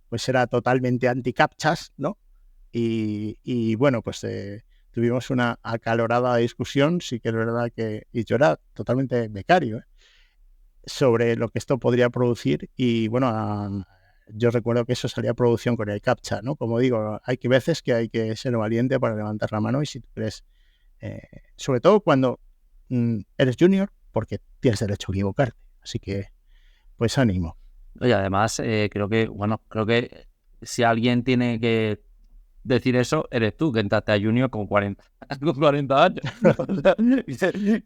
pues era totalmente anti-CAPTCHAs, ¿no? Y bueno, pues tuvimos una acalorada discusión, sí que es verdad que, y yo era totalmente becario, sobre lo que esto podría producir y bueno, yo recuerdo que eso salía a producción con el CAPTCHA, ¿no? Como digo, hay que veces que hay que ser valiente para levantar la mano y si tú crees, sobre todo cuando eres junior, porque tienes derecho a equivocarte, así que pues ánimo. Oye, además, creo que si alguien tiene que decir eso, eres tú, que entraste a Junior con 40, con 40 años. O sea,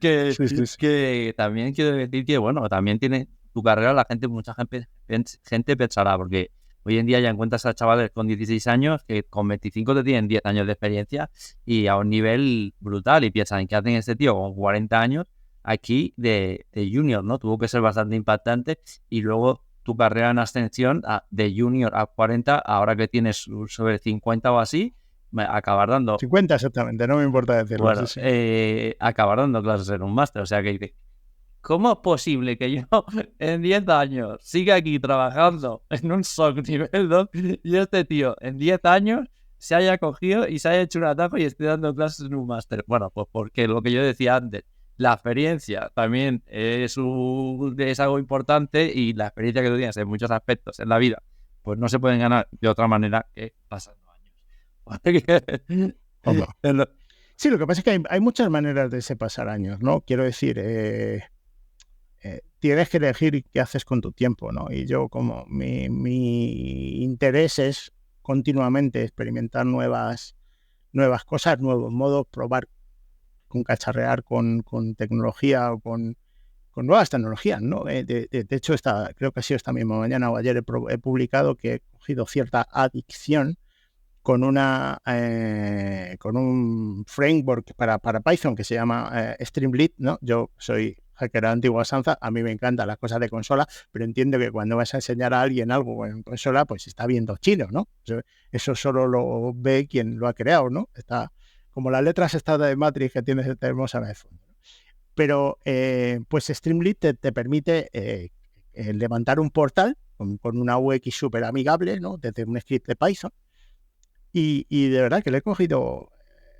que, Sí, sí, sí. que también quiero decir que, bueno, también tiene tu carrera, mucha gente pensará, porque hoy en día ya encuentras a chavales con 16 años que con 25 te tienen 10 años de experiencia y a un nivel brutal y piensan que hacen este tío con 40 años aquí de Junior, ¿no? Tuvo que ser bastante impactante y luego tu carrera en ascensión de junior a 40, ahora que tienes sobre 50 o así, acabar dando, 50 exactamente, no me importa decirlo. bueno, Sí, sí. acabar dando clases en un máster. O sea que dice, ¿cómo es posible que yo en 10 años siga aquí trabajando en un SOC nivel 2 y este tío en 10 años se haya cogido y se haya hecho un atajo y esté dando clases en un máster? Bueno, pues porque lo que yo decía antes, la experiencia también es algo importante y la experiencia que tú tienes en muchos aspectos en la vida, pues no se pueden ganar de otra manera que pasando años. Ojo. Sí, lo que pasa es que hay muchas maneras de se pasar años, ¿no? Quiero decir, tienes que elegir qué haces con tu tiempo, ¿no? Y yo como mi interés es continuamente experimentar nuevas cosas, nuevos modos, probar con cacharrear con tecnología o con nuevas tecnologías, ¿no? De hecho, creo que ha sido esta misma mañana o ayer he publicado que he cogido cierta adicción con con un framework para Python que se llama Streamlit, ¿no? Yo soy hacker antigua sanza, a mí me encantan las cosas de consola, pero entiendo que cuando vas a enseñar a alguien algo en consola, pues está viendo chino, ¿no? Eso solo lo ve quien lo ha creado, ¿no? Está como las letras estas de Matrix que tenemos en iPhone. Pero pues Streamlit te permite levantar un portal con una UX súper amigable, ¿no? Desde un script de Python. Y de verdad que le he cogido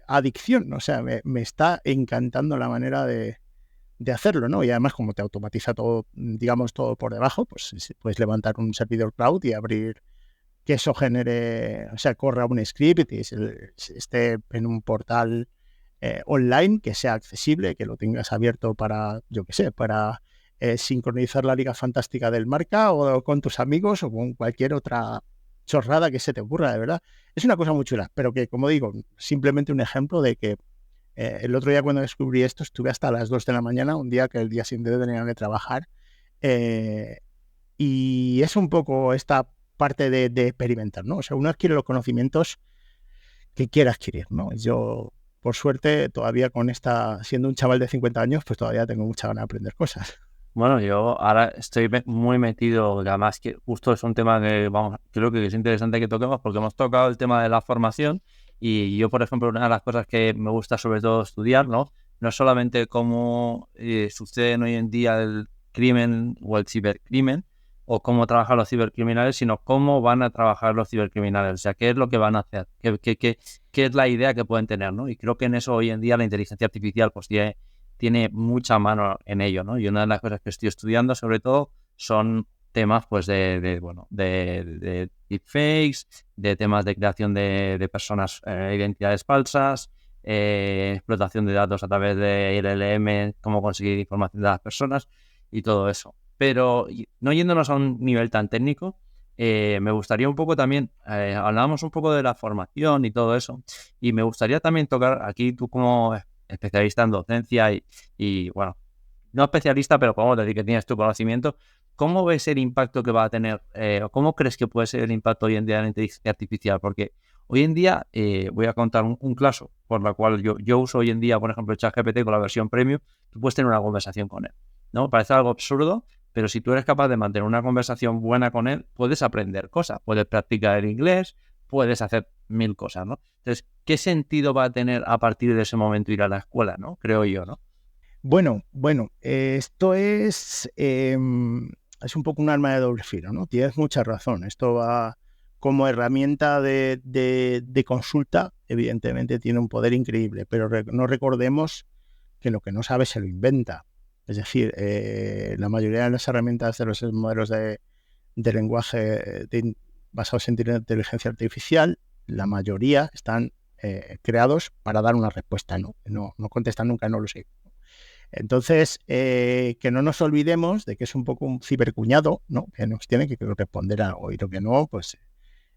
adicción, o sea, me está encantando la manera de hacerlo, ¿no? Y además como te automatiza todo, digamos, todo por debajo, pues puedes levantar un servidor cloud y abrir que eso genere, o sea, corra un script y esté en un portal online que sea accesible, que lo tengas abierto para, yo qué sé, para sincronizar la Liga Fantástica del Marca o con tus amigos o con cualquier otra chorrada que se te ocurra, de verdad. Es una cosa muy chula, pero que, como digo, simplemente un ejemplo de que el otro día cuando descubrí esto estuve hasta las 2 de la mañana, un día que el día siguiente tenía que trabajar, y es un poco esta parte de experimentar, ¿no? O sea, uno adquiere los conocimientos que quiera adquirir, ¿no? Yo, por suerte, todavía siendo un chaval de 50 años, pues todavía tengo mucha ganas de aprender cosas. Bueno, yo ahora estoy muy metido, además que justo es un tema que creo que es interesante que toquemos porque hemos tocado el tema de la formación y yo, por ejemplo, una de las cosas que me gusta sobre todo estudiar, ¿no? No es solamente cómo sucede hoy en día el crimen o el cibercrimen o cómo trabajan los cibercriminales, sino cómo van a trabajar los cibercriminales, o sea, qué es lo que van a hacer, qué es la idea que pueden tener, ¿no? Y creo que en eso hoy en día la inteligencia artificial pues tiene mucha mano en ello, ¿no? Y una de las cosas que estoy estudiando, sobre todo, son temas, pues, de deepfakes, de temas de creación de personas, identidades falsas, explotación de datos a través de LLM, cómo conseguir información de las personas y todo eso. Pero no yéndonos a un nivel tan técnico, me gustaría un poco también, hablábamos un poco de la formación y todo eso, y me gustaría también tocar aquí tú como especialista en docencia y bueno, no especialista, pero podemos decir que tienes tu conocimiento. ¿Cómo ves el impacto que va a tener o cómo crees que puede ser el impacto hoy en día de la inteligencia artificial? Porque hoy en día, voy a contar un caso por la cual yo uso hoy en día, por ejemplo, ChatGPT con la versión premium, tú puedes tener una conversación con él, ¿no? Parece algo absurdo, pero si tú eres capaz de mantener una conversación buena con él, puedes aprender cosas, puedes practicar el inglés, puedes hacer 1000 cosas, ¿no? Entonces, ¿qué sentido va a tener a partir de ese momento ir a la escuela, ¿no? Creo yo, ¿no? Bueno, esto es un poco un arma de doble filo, ¿no? Tienes mucha razón. Esto va como herramienta de consulta, evidentemente tiene un poder increíble, pero no recordemos que lo que no sabe se lo inventa. Es decir, la mayoría de las herramientas de los modelos de lenguaje basados en inteligencia artificial, la mayoría están creados para dar una respuesta, no contestan nunca, no lo sé. Entonces, que no nos olvidemos de que es un poco un cibercuñado, ¿no? Que nos tiene que responder a algo, y lo que no, pues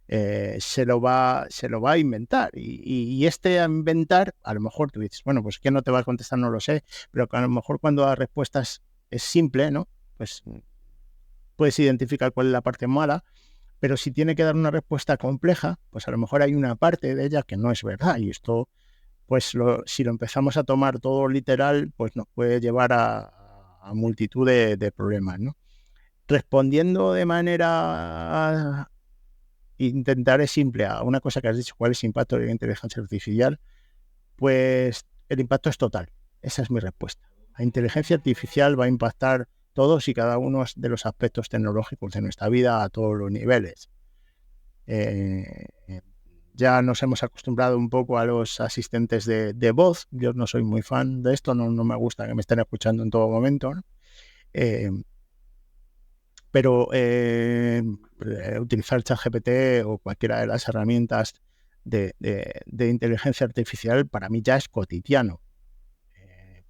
se lo va a inventar. Y este a inventar, a lo mejor tú dices, bueno, pues que no te va a contestar, no lo sé, pero que a lo mejor cuando la respuesta es simple, ¿no? Pues puedes identificar cuál es la parte mala, pero si tiene que dar una respuesta compleja, pues a lo mejor hay una parte de ella que no es verdad, y esto, pues si lo empezamos a tomar todo literal, pues nos puede llevar a multitud de problemas, ¿no? Respondiendo de manera, intentaré simple a una cosa que has dicho, ¿cuál es el impacto de la inteligencia artificial? Pues el impacto es total, esa es mi respuesta. La inteligencia artificial va a impactar todos y cada uno de los aspectos tecnológicos de nuestra vida a todos los niveles. Ya nos hemos acostumbrado un poco a los asistentes de voz. Yo no soy muy fan de esto, no me gusta que me estén escuchando en todo momento, ¿no? Pero utilizar ChatGPT o cualquiera de las herramientas de inteligencia artificial para mí ya es cotidiano,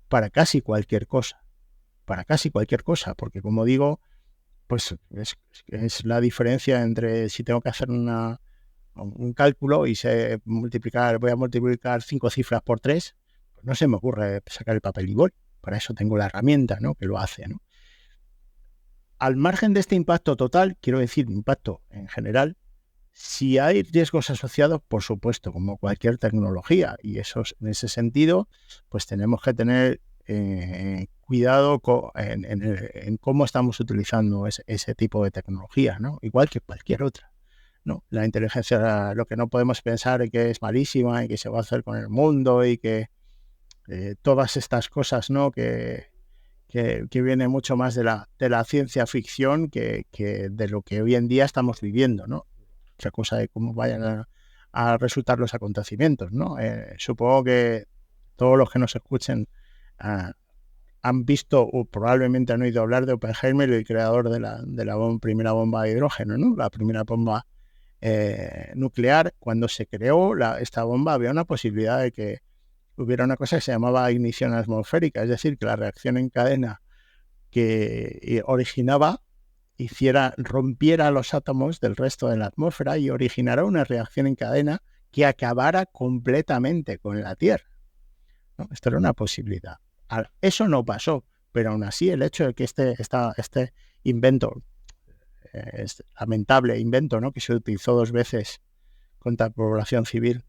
para casi cualquier cosa, porque como digo, pues es la diferencia entre si tengo que hacer un cálculo y voy a multiplicar 5 cifras por 3, pues no se me ocurre sacar el papel y boli. Para eso tengo la herramienta, ¿no?, que lo hace, ¿no? Al margen de este impacto total, quiero decir impacto en general, si hay riesgos asociados, por supuesto, como cualquier tecnología, y eso, en ese sentido, pues tenemos que tener cuidado en cómo estamos utilizando ese tipo de tecnología, ¿no? Igual que cualquier otra, ¿no? La inteligencia, lo que no podemos pensar es que es malísima y que se va a hacer con el mundo y que todas estas cosas, ¿no?, que viene mucho más de la ciencia ficción que de lo que hoy en día estamos viviendo, ¿no? Otra cosa de cómo vayan a resultar los acontecimientos, ¿no? Supongo que todos los que nos escuchen han visto o probablemente han oído hablar de Oppenheimer, el creador de la primera bomba de hidrógeno, ¿no? La primera bomba nuclear. Cuando se creó esta bomba había una posibilidad de que hubiera una cosa que se llamaba ignición atmosférica, es decir, que la reacción en cadena que originaba rompiera los átomos del resto de la atmósfera y originara una reacción en cadena que acabara completamente con la Tierra, ¿no? Esto era una posibilidad. Eso no pasó, pero aún así el hecho de que este invento, este lamentable invento, ¿no?, que se utilizó 2 veces contra la población civil,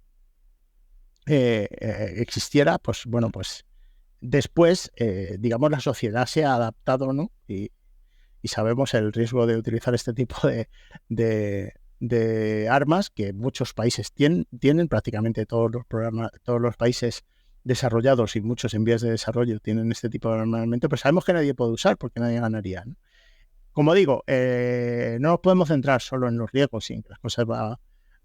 existiera, pues bueno, pues después, digamos, la sociedad se ha adaptado, ¿no? Y sabemos el riesgo de utilizar este tipo de armas que muchos países tienen, prácticamente todos los países desarrollados y muchos en vías de desarrollo tienen este tipo de armamento, pero sabemos que nadie puede usar porque nadie ganaría, ¿no? Como digo, no nos podemos centrar solo en los riesgos y en que las cosas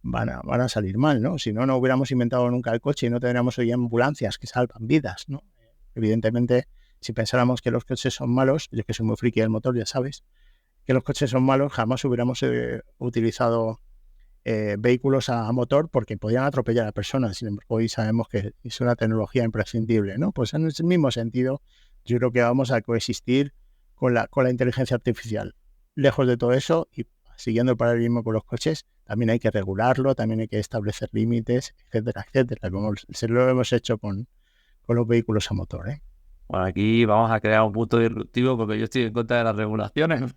van a salir mal, ¿no? Si no, no hubiéramos inventado nunca el coche y no tendríamos hoy ambulancias que salvan vidas, ¿no? Evidentemente, si pensáramos que los coches son malos, yo que soy muy friki del motor, ya sabes, que los coches son malos, jamás hubiéramos utilizado vehículos a motor porque podían atropellar a personas. Sin embargo, hoy sabemos que es una tecnología imprescindible, ¿no? Pues en ese mismo sentido, yo creo que vamos a coexistir con la inteligencia artificial. Lejos de todo eso, y siguiendo el paralelismo con los coches, también hay que regularlo, también hay que establecer límites, etcétera, etcétera, como se lo hemos hecho con los vehículos a motor, ¿eh? Bueno, aquí vamos a crear un punto disruptivo porque yo estoy en contra de las regulaciones,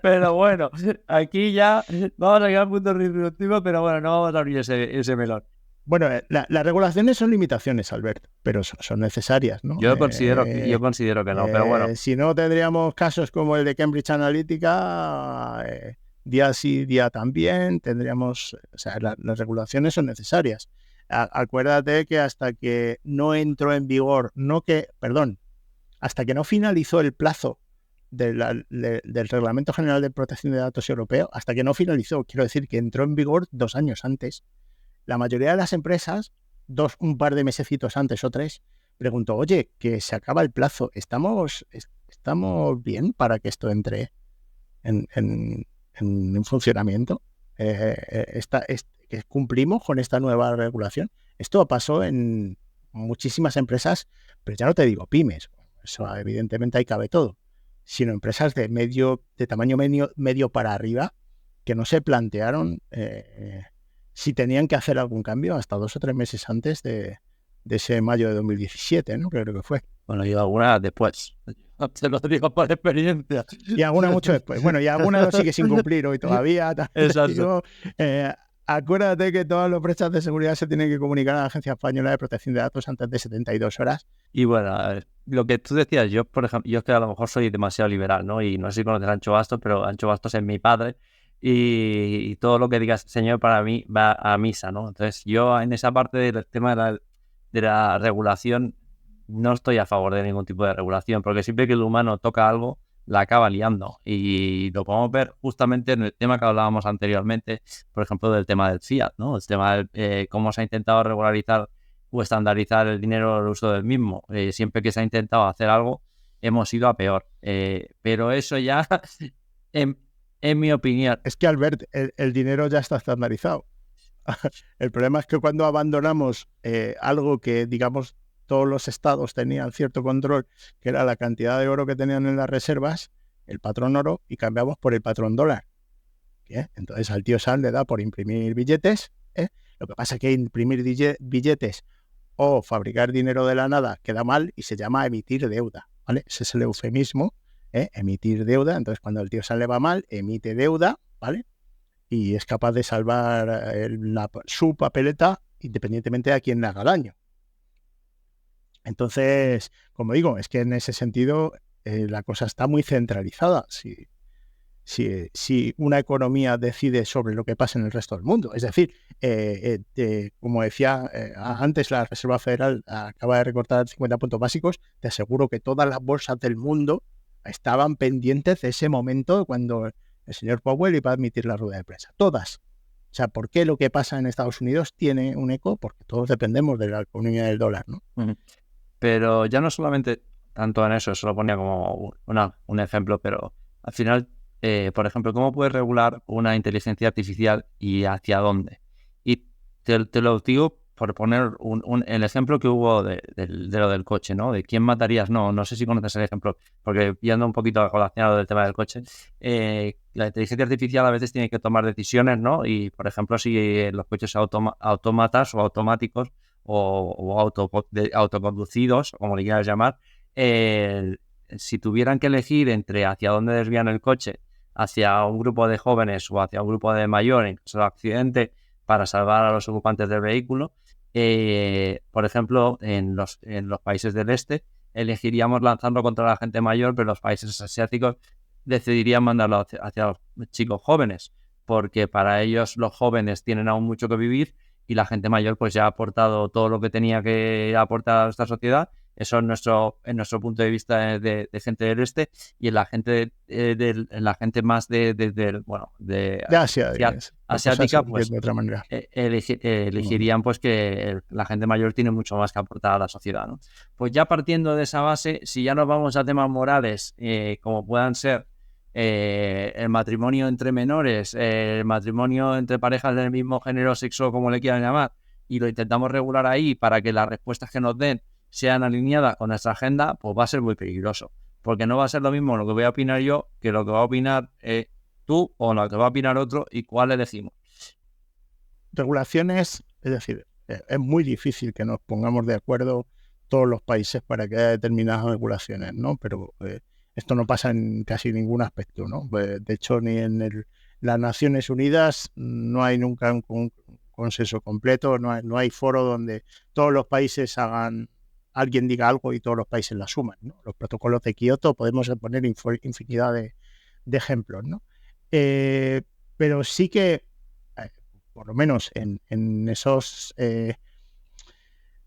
pero bueno, aquí ya vamos a crear un punto disruptivo, pero bueno, no vamos a abrir ese melón. Bueno, las regulaciones son limitaciones, Albert, pero son necesarias, ¿no? Yo considero que no, pero bueno. Si no, tendríamos casos como el de Cambridge Analytica, día sí, día también, tendríamos, o sea, las regulaciones son necesarias. Acuérdate que hasta que no entró en vigor, hasta que no finalizó el plazo del Reglamento General de Protección de Datos Europeo, hasta que no finalizó, quiero decir que entró en vigor 2 años antes, la mayoría de las empresas, un par de mesecitos antes o 3, preguntó, oye, que se acaba el plazo, ¿estamos bien para que esto entre en funcionamiento? ¿Que cumplimos con esta nueva regulación? Esto pasó en muchísimas empresas, pero ya no te digo pymes, eso evidentemente ahí cabe todo, sino empresas de tamaño medio para arriba, que no se plantearon si tenían que hacer algún cambio hasta 2 o 3 meses antes de ese mayo de 2017, ¿no? Creo que fue. Bueno, yo alguna después. Te lo digo por experiencia. Y alguna mucho después. Bueno, y alguna lo sigue sin cumplir hoy todavía. Exacto. Acuérdate que todas las brechas de seguridad se tienen que comunicar a la Agencia Española de Protección de Datos antes de 72 horas. Y bueno, a ver, lo que tú decías, yo, por ejemplo, yo es que a lo mejor soy demasiado liberal, ¿no? Y no sé si conoces a Ancho Bastos, pero Ancho Bastos es mi padre y todo lo que diga este señor para mí va a misa, ¿no? Entonces, yo en esa parte del tema de la regulación no estoy a favor de ningún tipo de regulación, porque siempre que el humano toca algo, la acaba liando. Y lo podemos ver justamente en el tema que hablábamos anteriormente, por ejemplo, del tema del fiat, ¿no? El tema de cómo se ha intentado regularizar o estandarizar el dinero, el uso del mismo. Siempre que se ha intentado hacer algo, hemos ido a peor. Pero eso ya, en mi opinión. Es que, Albert, el dinero ya está estandarizado. El problema es que cuando abandonamos algo que, digamos, todos los estados tenían cierto control, que era la cantidad de oro que tenían en las reservas, el patrón oro, y cambiamos por el patrón dólar. ¿Bien? Entonces al tío Sam le da por imprimir billetes. Lo que pasa es que imprimir billetes o fabricar dinero de la nada queda mal y se llama emitir deuda, ¿vale? Ese es el eufemismo, emitir deuda. Entonces cuando el tío Sam le va mal, emite deuda, ¿vale? Y es capaz de salvar su papeleta independientemente de a quién le haga daño. Entonces, como digo, es que en ese sentido la cosa está muy centralizada. Si una economía decide sobre lo que pasa en el resto del mundo. Es decir, como decía antes, la Reserva Federal acaba de recortar 50 puntos básicos. Te aseguro que todas las bolsas del mundo estaban pendientes de ese momento cuando el señor Powell iba a admitir la rueda de prensa. Todas. O sea, ¿por qué lo que pasa en Estados Unidos tiene un eco? Porque todos dependemos de la economía del dólar, ¿no? Pero ya no solamente tanto en eso lo ponía como un ejemplo, pero al final, por ejemplo, ¿cómo puedes regular una inteligencia artificial y hacia dónde? Y te lo digo por poner el ejemplo que hubo de lo del coche, ¿no? De quién matarías. No sé si conoces el ejemplo, porque yendo un poquito relacionado del tema del coche, la inteligencia artificial a veces tiene que tomar decisiones, ¿no? Y, por ejemplo, si los coches autómatas o automáticos o autoconducidos, como le quieras llamar, si tuvieran que elegir entre hacia dónde desvían el coche, hacia un grupo de jóvenes o hacia un grupo de mayores en caso de accidente para salvar a los ocupantes del vehículo, por ejemplo, en los países del este, elegiríamos lanzarlo contra la gente mayor, pero los países asiáticos decidirían mandarlo hacia los chicos jóvenes, porque para ellos los jóvenes tienen aún mucho que vivir y la gente mayor pues ya ha aportado todo lo que tenía que aportar a nuestra sociedad. Eso en nuestro punto de vista de gente del este, y en la gente la gente más de Asia, asiática, pues de otra manera. elegirían pues que la gente mayor tiene mucho más que aportar a la sociedad, ¿no? Pues ya partiendo de esa base, si ya nos vamos a temas morales, como puedan ser el matrimonio entre menores, el matrimonio entre parejas del mismo género o sexo, como le quieran llamar, y lo intentamos regular ahí para que las respuestas que nos den sean alineadas con nuestra agenda, pues va a ser muy peligroso, porque no va a ser lo mismo lo que voy a opinar yo que lo que va a opinar tú o lo que va a opinar otro, y cuál elegimos. Regulaciones, es decir, es muy difícil que nos pongamos de acuerdo todos los países para que haya determinadas regulaciones, ¿no? Pero esto no pasa en casi ningún aspecto, ¿no? De hecho, ni en las Naciones Unidas no hay nunca un consenso completo, no hay foro donde todos los países alguien diga algo y todos los países la asuman, ¿no? Los protocolos de Kioto, podemos poner infinidad de ejemplos, ¿no? Pero sí que, por lo menos en esos,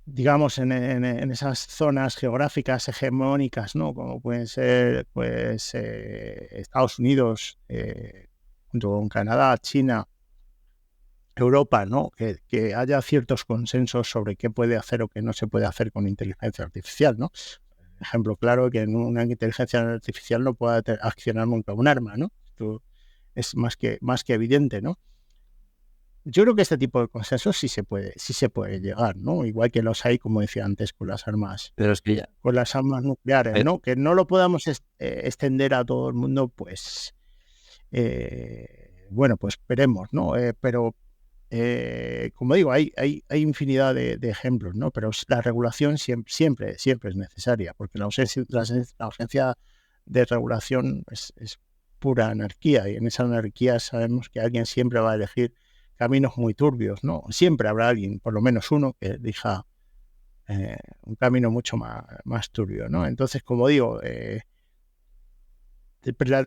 digamos, en esas zonas geográficas hegemónicas, ¿no? Como pueden ser, pues, Estados Unidos, junto con Canadá, China, Europa, ¿no? Que haya ciertos consensos sobre qué puede hacer o qué no se puede hacer con inteligencia artificial, ¿no? Ejemplo claro, que en una inteligencia artificial no pueda accionar nunca un arma, ¿no? Esto es más que evidente, ¿no? Yo creo que este tipo de consensos sí se puede llegar, ¿no? Igual que los hay, como decía antes, Pero es que ya, con las armas nucleares, ¿no? Que no lo podamos extender a todo el mundo, pues bueno, pues veremos, ¿no? Pero como digo, hay infinidad de ejemplos, ¿no? Pero la regulación siempre es necesaria, porque la ausencia de regulación es pura anarquía, y en esa anarquía sabemos que alguien siempre va a elegir caminos muy turbios, ¿no? Siempre habrá alguien, por lo menos uno, que elija un camino mucho más turbio, ¿no? Entonces, como digo,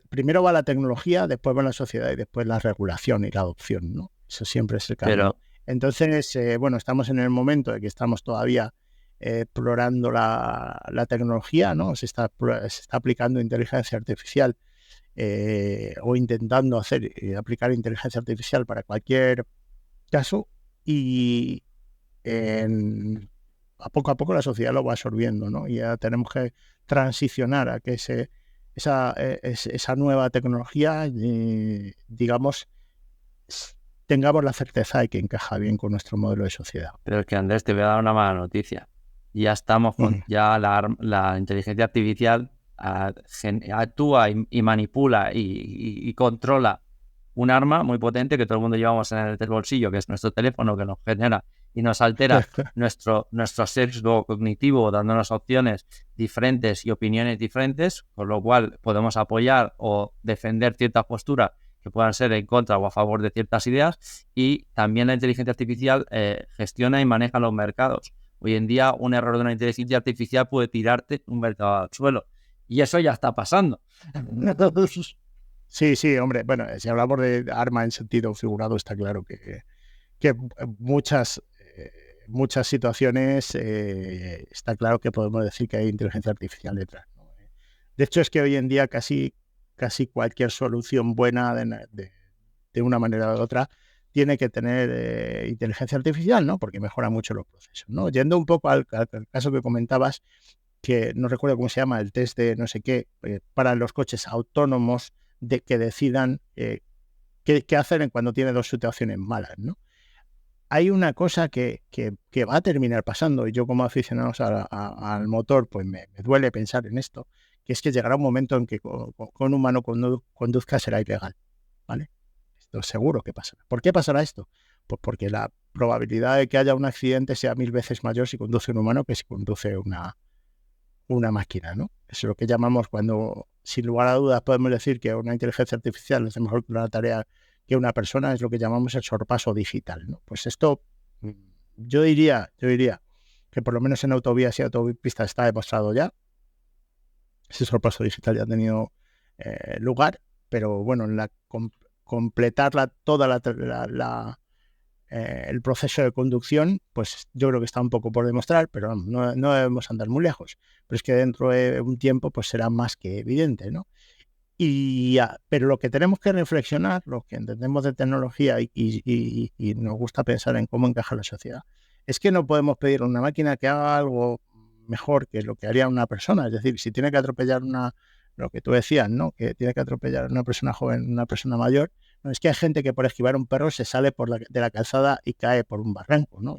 primero va la tecnología, después va la sociedad y después la regulación y la adopción, ¿no? Eso siempre es el camino. pero, Entonces, bueno, estamos en el momento de que estamos todavía explorando la tecnología, ¿no? Se está aplicando inteligencia artificial o intentando aplicar inteligencia artificial para cualquier caso, y a poco la sociedad lo va absorbiendo, ¿no? Y ya tenemos que transicionar a que esa nueva tecnología, digamos, tengamos la certeza de que encaja bien con nuestro modelo de sociedad. pero es que Andrés, te voy a dar una mala noticia. Ya estamos con, ya la inteligencia artificial actúa y manipula y controla un arma muy potente que todo el mundo llevamos en el bolsillo, que es nuestro teléfono, que nos genera y nos altera nuestro sesgo cognitivo, dándonos opciones diferentes y opiniones diferentes, con lo cual podemos apoyar o defender ciertas posturas que puedan ser en contra o a favor de ciertas ideas. Y también la inteligencia artificial gestiona y maneja los mercados. Hoy en día un error de una inteligencia artificial puede tirarte un mercado al suelo, y eso ya está pasando. Sí, hombre, bueno, si hablamos de arma en sentido figurado, está claro que muchas situaciones está claro que podemos decir que hay inteligencia artificial detrás, ¿no? De hecho, es que hoy en día casi cualquier solución buena de una manera u otra tiene que tener inteligencia artificial, ¿no? Porque mejora mucho los procesos, ¿no? Yendo un poco al caso que comentabas, que no recuerdo cómo se llama, el test de no sé qué, para los coches autónomos, de que decidan qué hacer cuando tiene dos situaciones malas, ¿no? Hay una cosa que va a terminar pasando, y yo como aficionado al motor, pues me duele pensar en esto, que es que llegará un momento en que con un humano conduzca será ilegal, ¿vale? Esto seguro que pasará. ¿Por qué pasará esto? Pues porque la probabilidad de que haya un accidente sea 1000 veces mayor si conduce un humano que si conduce una máquina, ¿no? Eso es lo que llamamos, cuando, sin lugar a dudas, podemos decir que una inteligencia artificial hace mejor una tarea que una persona, es lo que llamamos el sorpaso digital, ¿no? Pues esto, yo diría que por lo menos en autovías y autopistas está demostrado ya. Ese sorpaso digital ya ha tenido lugar, pero bueno, en completar toda el proceso de conducción, pues yo creo que está un poco por demostrar, pero no debemos andar muy lejos. Pero es que dentro de un tiempo pues será más que evidente, ¿no? Pero lo que tenemos que reflexionar, lo que entendemos de tecnología y nos gusta pensar en cómo encaja la sociedad, es que no podemos pedir a una máquina que haga algo mejor que lo que haría una persona. Es decir, si tiene que atropellar lo que tú decías, ¿no? Que tiene que atropellar a una persona joven, una persona mayor. No, es que hay gente que por esquivar un perro se sale de la calzada y cae por un barranco, ¿no?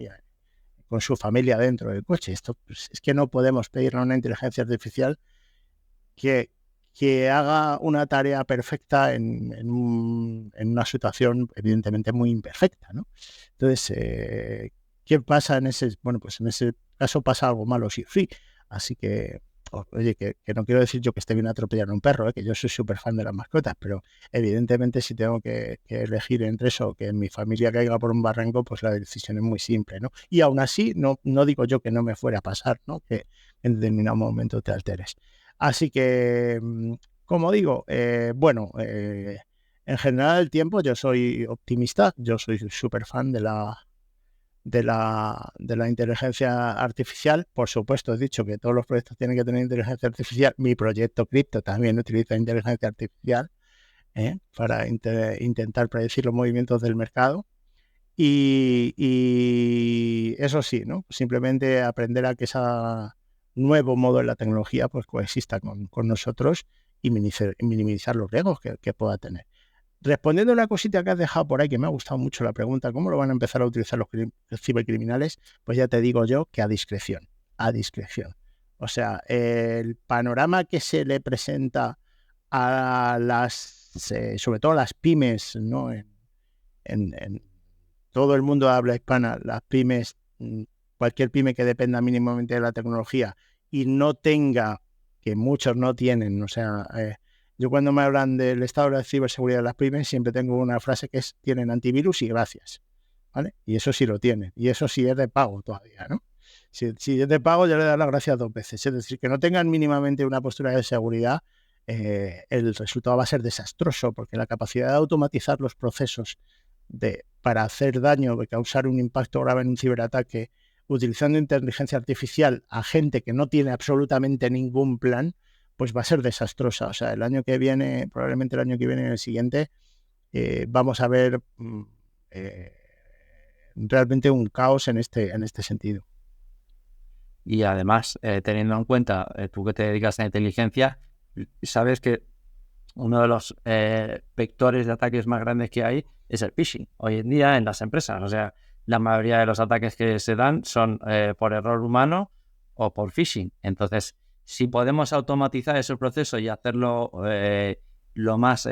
Con su familia dentro del coche. Esto pues, es que no podemos pedirle a una inteligencia artificial que haga una tarea perfecta en una situación evidentemente muy imperfecta, ¿no? Entonces, ¿qué pasa en ese? Bueno, pues en ese caso pasa algo malo, sí. Así que, oye, que no quiero decir yo que esté bien atropellar a un perro, que yo soy súper fan de las mascotas, pero evidentemente si tengo que elegir entre eso o que mi familia caiga por un barranco, pues la decisión es muy simple, ¿no? Y aún así, no digo yo que no me fuera a pasar, ¿no? Que en determinado momento te alteres. Así que, como digo, bueno, en general el tiempo yo soy optimista, yo soy súper fan de la inteligencia artificial. Por supuesto, he dicho que todos los proyectos tienen que tener inteligencia artificial. Mi proyecto cripto también utiliza inteligencia artificial para intentar predecir los movimientos del mercado. Y eso sí, ¿no? Simplemente aprender a que ese nuevo modo de la tecnología pues coexista con nosotros y minimizar los riesgos que pueda tener. Respondiendo a una cosita que has dejado por ahí, que me ha gustado mucho la pregunta, ¿cómo lo van a empezar a utilizar los cibercriminales? Pues ya te digo yo que a discreción, a discreción. O sea, el panorama que se le presenta a sobre todo a las pymes, ¿no? En todo el mundo de habla hispana, las pymes, cualquier pyme que dependa mínimamente de la tecnología y no tenga, que muchos no tienen, o sea, yo cuando me hablan del estado de la ciberseguridad de las pymes siempre tengo una frase que es: tienen antivirus y gracias, ¿vale? Y eso sí lo tienen, y eso sí es de pago todavía, ¿no? Si es de pago ya le das las gracias 2 veces, es decir, que no tengan mínimamente una postura de seguridad, el resultado va a ser desastroso, porque la capacidad de automatizar los procesos para hacer daño, de causar un impacto grave en un ciberataque, utilizando inteligencia artificial a gente que no tiene absolutamente ningún plan, pues va a ser desastrosa. O sea, el año que viene, probablemente el año que viene y el siguiente, vamos a ver realmente un caos en este sentido. Y además, teniendo en cuenta, tú que te dedicas a la inteligencia, sabes que uno de los vectores de ataques más grandes que hay es el phishing hoy en día en las empresas. O sea, la mayoría de los ataques que se dan son por error humano o por phishing. Entonces, si podemos automatizar ese proceso y hacerlo lo más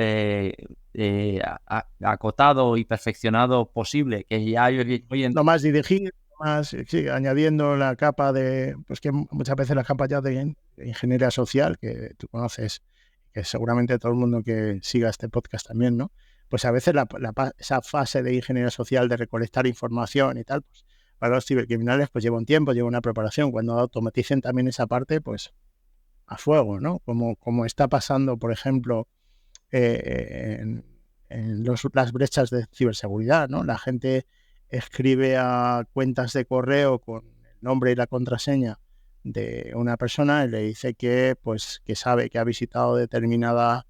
acotado y perfeccionado posible, que ya hoy en Lo más dirigido, más, sí, añadiendo la capa de, pues que muchas veces la capa ya de ingeniería social, que tú conoces, que seguramente todo el mundo que siga este podcast también, ¿no? Pues a veces esa fase de ingeniería social, de recolectar información y tal, pues para los cibercriminales pues lleva un tiempo, lleva una preparación. Cuando automaticen también esa parte, pues a fuego, ¿no? Como está pasando, por ejemplo, en las brechas de ciberseguridad, ¿no? La gente escribe a cuentas de correo con el nombre y la contraseña de una persona y le dice que sabe que ha visitado determinada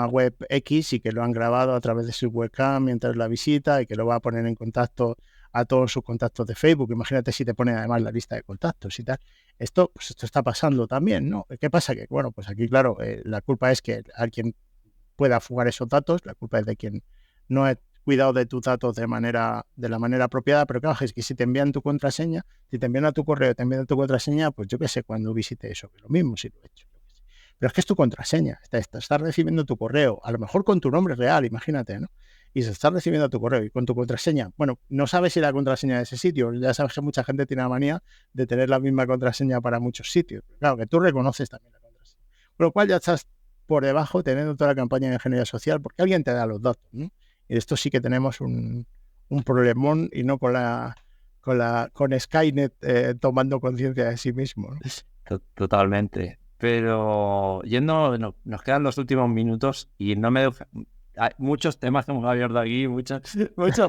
web X y que lo han grabado a través de su webcam mientras la visita y que lo va a poner en contacto a todos sus contactos de Facebook. Imagínate si te pone además la lista de contactos y tal. Esto está pasando también, ¿no? ¿Qué pasa? Que, bueno, pues aquí, claro, la culpa es que alguien pueda fugar esos datos, la culpa es de quien no ha cuidado de tus datos de la manera apropiada, pero claro, es que si te envían tu contraseña, si te envían a tu correo, te envían tu contraseña, pues yo qué sé, cuando visite eso, que lo mismo si lo he hecho. Pero es que es tu contraseña, estás recibiendo tu correo, a lo mejor con tu nombre real, imagínate, ¿no? Y se está recibiendo tu correo y con tu contraseña. Bueno, no sabes si la contraseña de ese sitio, ya sabes que mucha gente tiene la manía de tener la misma contraseña para muchos sitios. Claro, que tú reconoces también la contraseña. Con lo cual ya estás por debajo teniendo toda la campaña de ingeniería social porque alguien te da los datos, ¿no? Y esto sí que tenemos un problemón y no con Skynet tomando conciencia de sí mismo, ¿no? Totalmente. Pero nos quedan los últimos minutos y no me hay muchos temas que hemos abierto aquí, muchos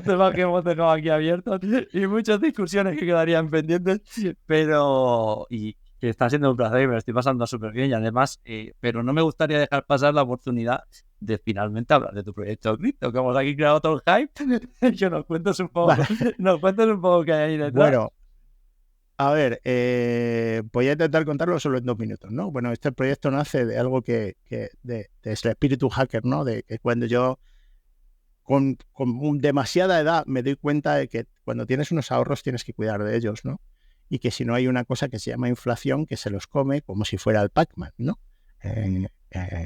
temas que hemos dejado aquí abiertos y muchas discusiones que quedarían pendientes, pero y que está siendo un placer y me lo estoy pasando súper bien y además, pero no me gustaría dejar pasar la oportunidad de finalmente hablar de tu proyecto cripto, que hemos aquí creado todo el hype, que nos cuentes un poco, qué hay ahí detrás. Bueno, a ver, voy a intentar contarlo solo en 2 minutos, ¿no? Bueno, este proyecto nace de algo de el espíritu hacker, ¿no? De que cuando yo con demasiada edad me doy cuenta de que cuando tienes unos ahorros tienes que cuidar de ellos, ¿no? Y que si no hay una cosa que se llama inflación que se los come como si fuera el Pac-Man, ¿no?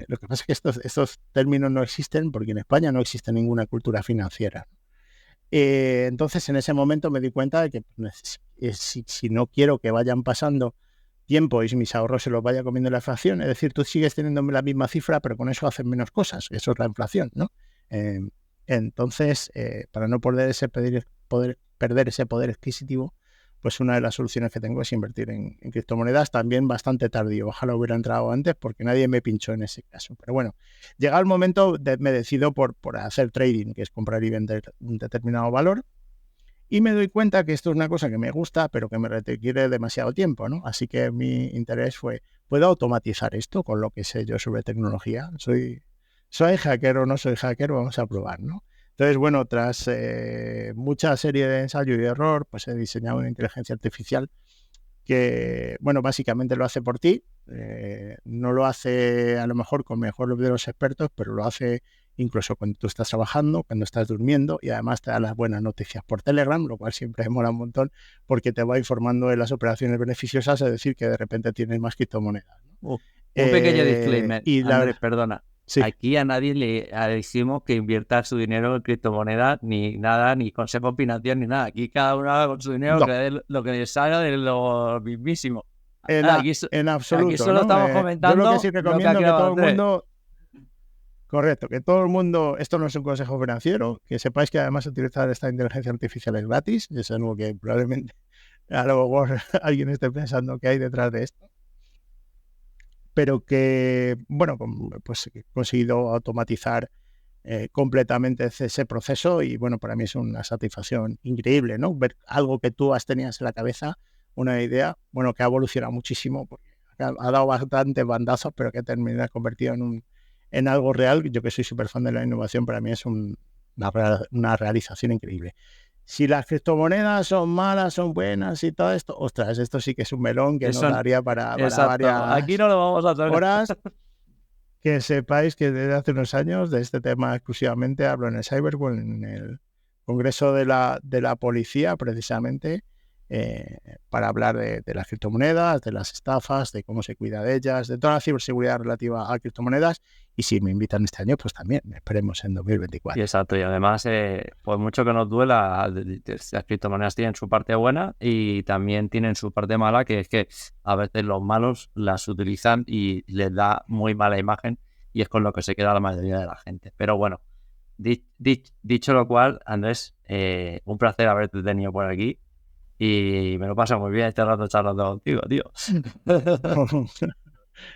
Lo que pasa es que estos términos no existen porque en España no existe ninguna cultura financiera. Entonces en ese momento me di cuenta de que si no quiero que vayan pasando tiempo y si mis ahorros se los vaya comiendo la inflación, es decir, tú sigues teniendo la misma cifra pero con eso haces menos cosas, eso es la inflación, ¿no? Entonces, para no perder ese poder adquisitivo, pues una de las soluciones que tengo es invertir en criptomonedas, también bastante tardío. Ojalá hubiera entrado antes porque nadie me pinchó en ese caso. Pero bueno, llegado el momento, me decido por hacer trading, que es comprar y vender un determinado valor. Y me doy cuenta que esto es una cosa que me gusta, pero que me requiere demasiado tiempo, ¿no? Así que mi interés fue, ¿puedo automatizar esto con lo que sé yo sobre tecnología? ¿Soy hacker o no soy hacker? Vamos a probar, ¿no? Entonces, bueno, tras mucha serie de ensayo y error, pues he diseñado una inteligencia artificial que, bueno, básicamente lo hace por ti. No lo hace a lo mejor con mejor de los expertos, pero lo hace incluso cuando tú estás trabajando, cuando estás durmiendo, y además te da las buenas noticias por Telegram, lo cual siempre mola un montón porque te va informando de las operaciones beneficiosas, es decir, que de repente tienes más criptomonedas, ¿no? Un pequeño disclaimer, y Andrés, perdona. Sí. Aquí a nadie le decimos que invierta su dinero en criptomonedas, ni nada, ni consejo financiero, ni nada. Aquí cada uno haga con su dinero que dé lo que le salga de lo mismísimo. En absoluto. Aquí solo ¿no? estamos comentando. Yo lo que sí recomiendo que que todo Andrés. el mundo. Correcto, que todo el mundo. Esto no es un consejo financiero, que sepáis que además utilizar esta inteligencia artificial es gratis. Y es algo que probablemente a lo mejor alguien esté pensando que hay detrás de esto. Pero que, bueno, pues he conseguido automatizar completamente ese proceso y, bueno, para mí es una satisfacción increíble, ¿no? Ver algo que tú has tenido en la cabeza, una idea, bueno, que ha evolucionado muchísimo, porque ha dado bastantes bandazos, pero que ha terminado convertido en algo real. Yo que soy súper fan de la innovación, para mí es una realización increíble. Si las criptomonedas son malas, son buenas y todo esto, ostras, esto sí que es un melón que nos daría para varias Aquí no lo vamos a tocar. horas. Que sepáis que desde hace unos años de este tema exclusivamente hablo en el Cyberworld, en el Congreso de la Policía, precisamente, para hablar de las criptomonedas, de las estafas, de cómo se cuida de ellas, de toda la ciberseguridad relativa a criptomonedas. Y si me invitan este año, pues también, esperemos en 2024. Y exacto, y además, por mucho que nos duela, las criptomonedas tienen su parte buena y también tienen su parte mala, que es que a veces los malos las utilizan y les da muy mala imagen y es con lo que se queda la mayoría de la gente. Pero bueno, dicho lo cual, Andrés, un placer haberte tenido por aquí y me lo paso muy bien este rato charlando contigo, tío.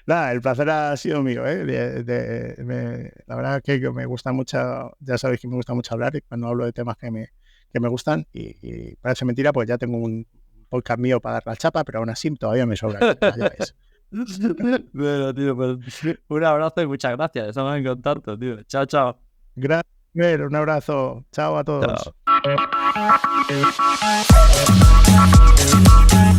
Nada, el placer ha sido mío, ¿eh? La verdad que me gusta mucho, ya sabéis que me gusta mucho hablar y cuando hablo de temas que me gustan y parece mentira, pues ya tengo un podcast mío para dar la chapa, pero aún así todavía me sobra. Ya ves. Bueno, tío, pues un abrazo y muchas gracias, estamos en contacto, tío. Chao, chao. Gracias, un abrazo. Chao a todos. Chao.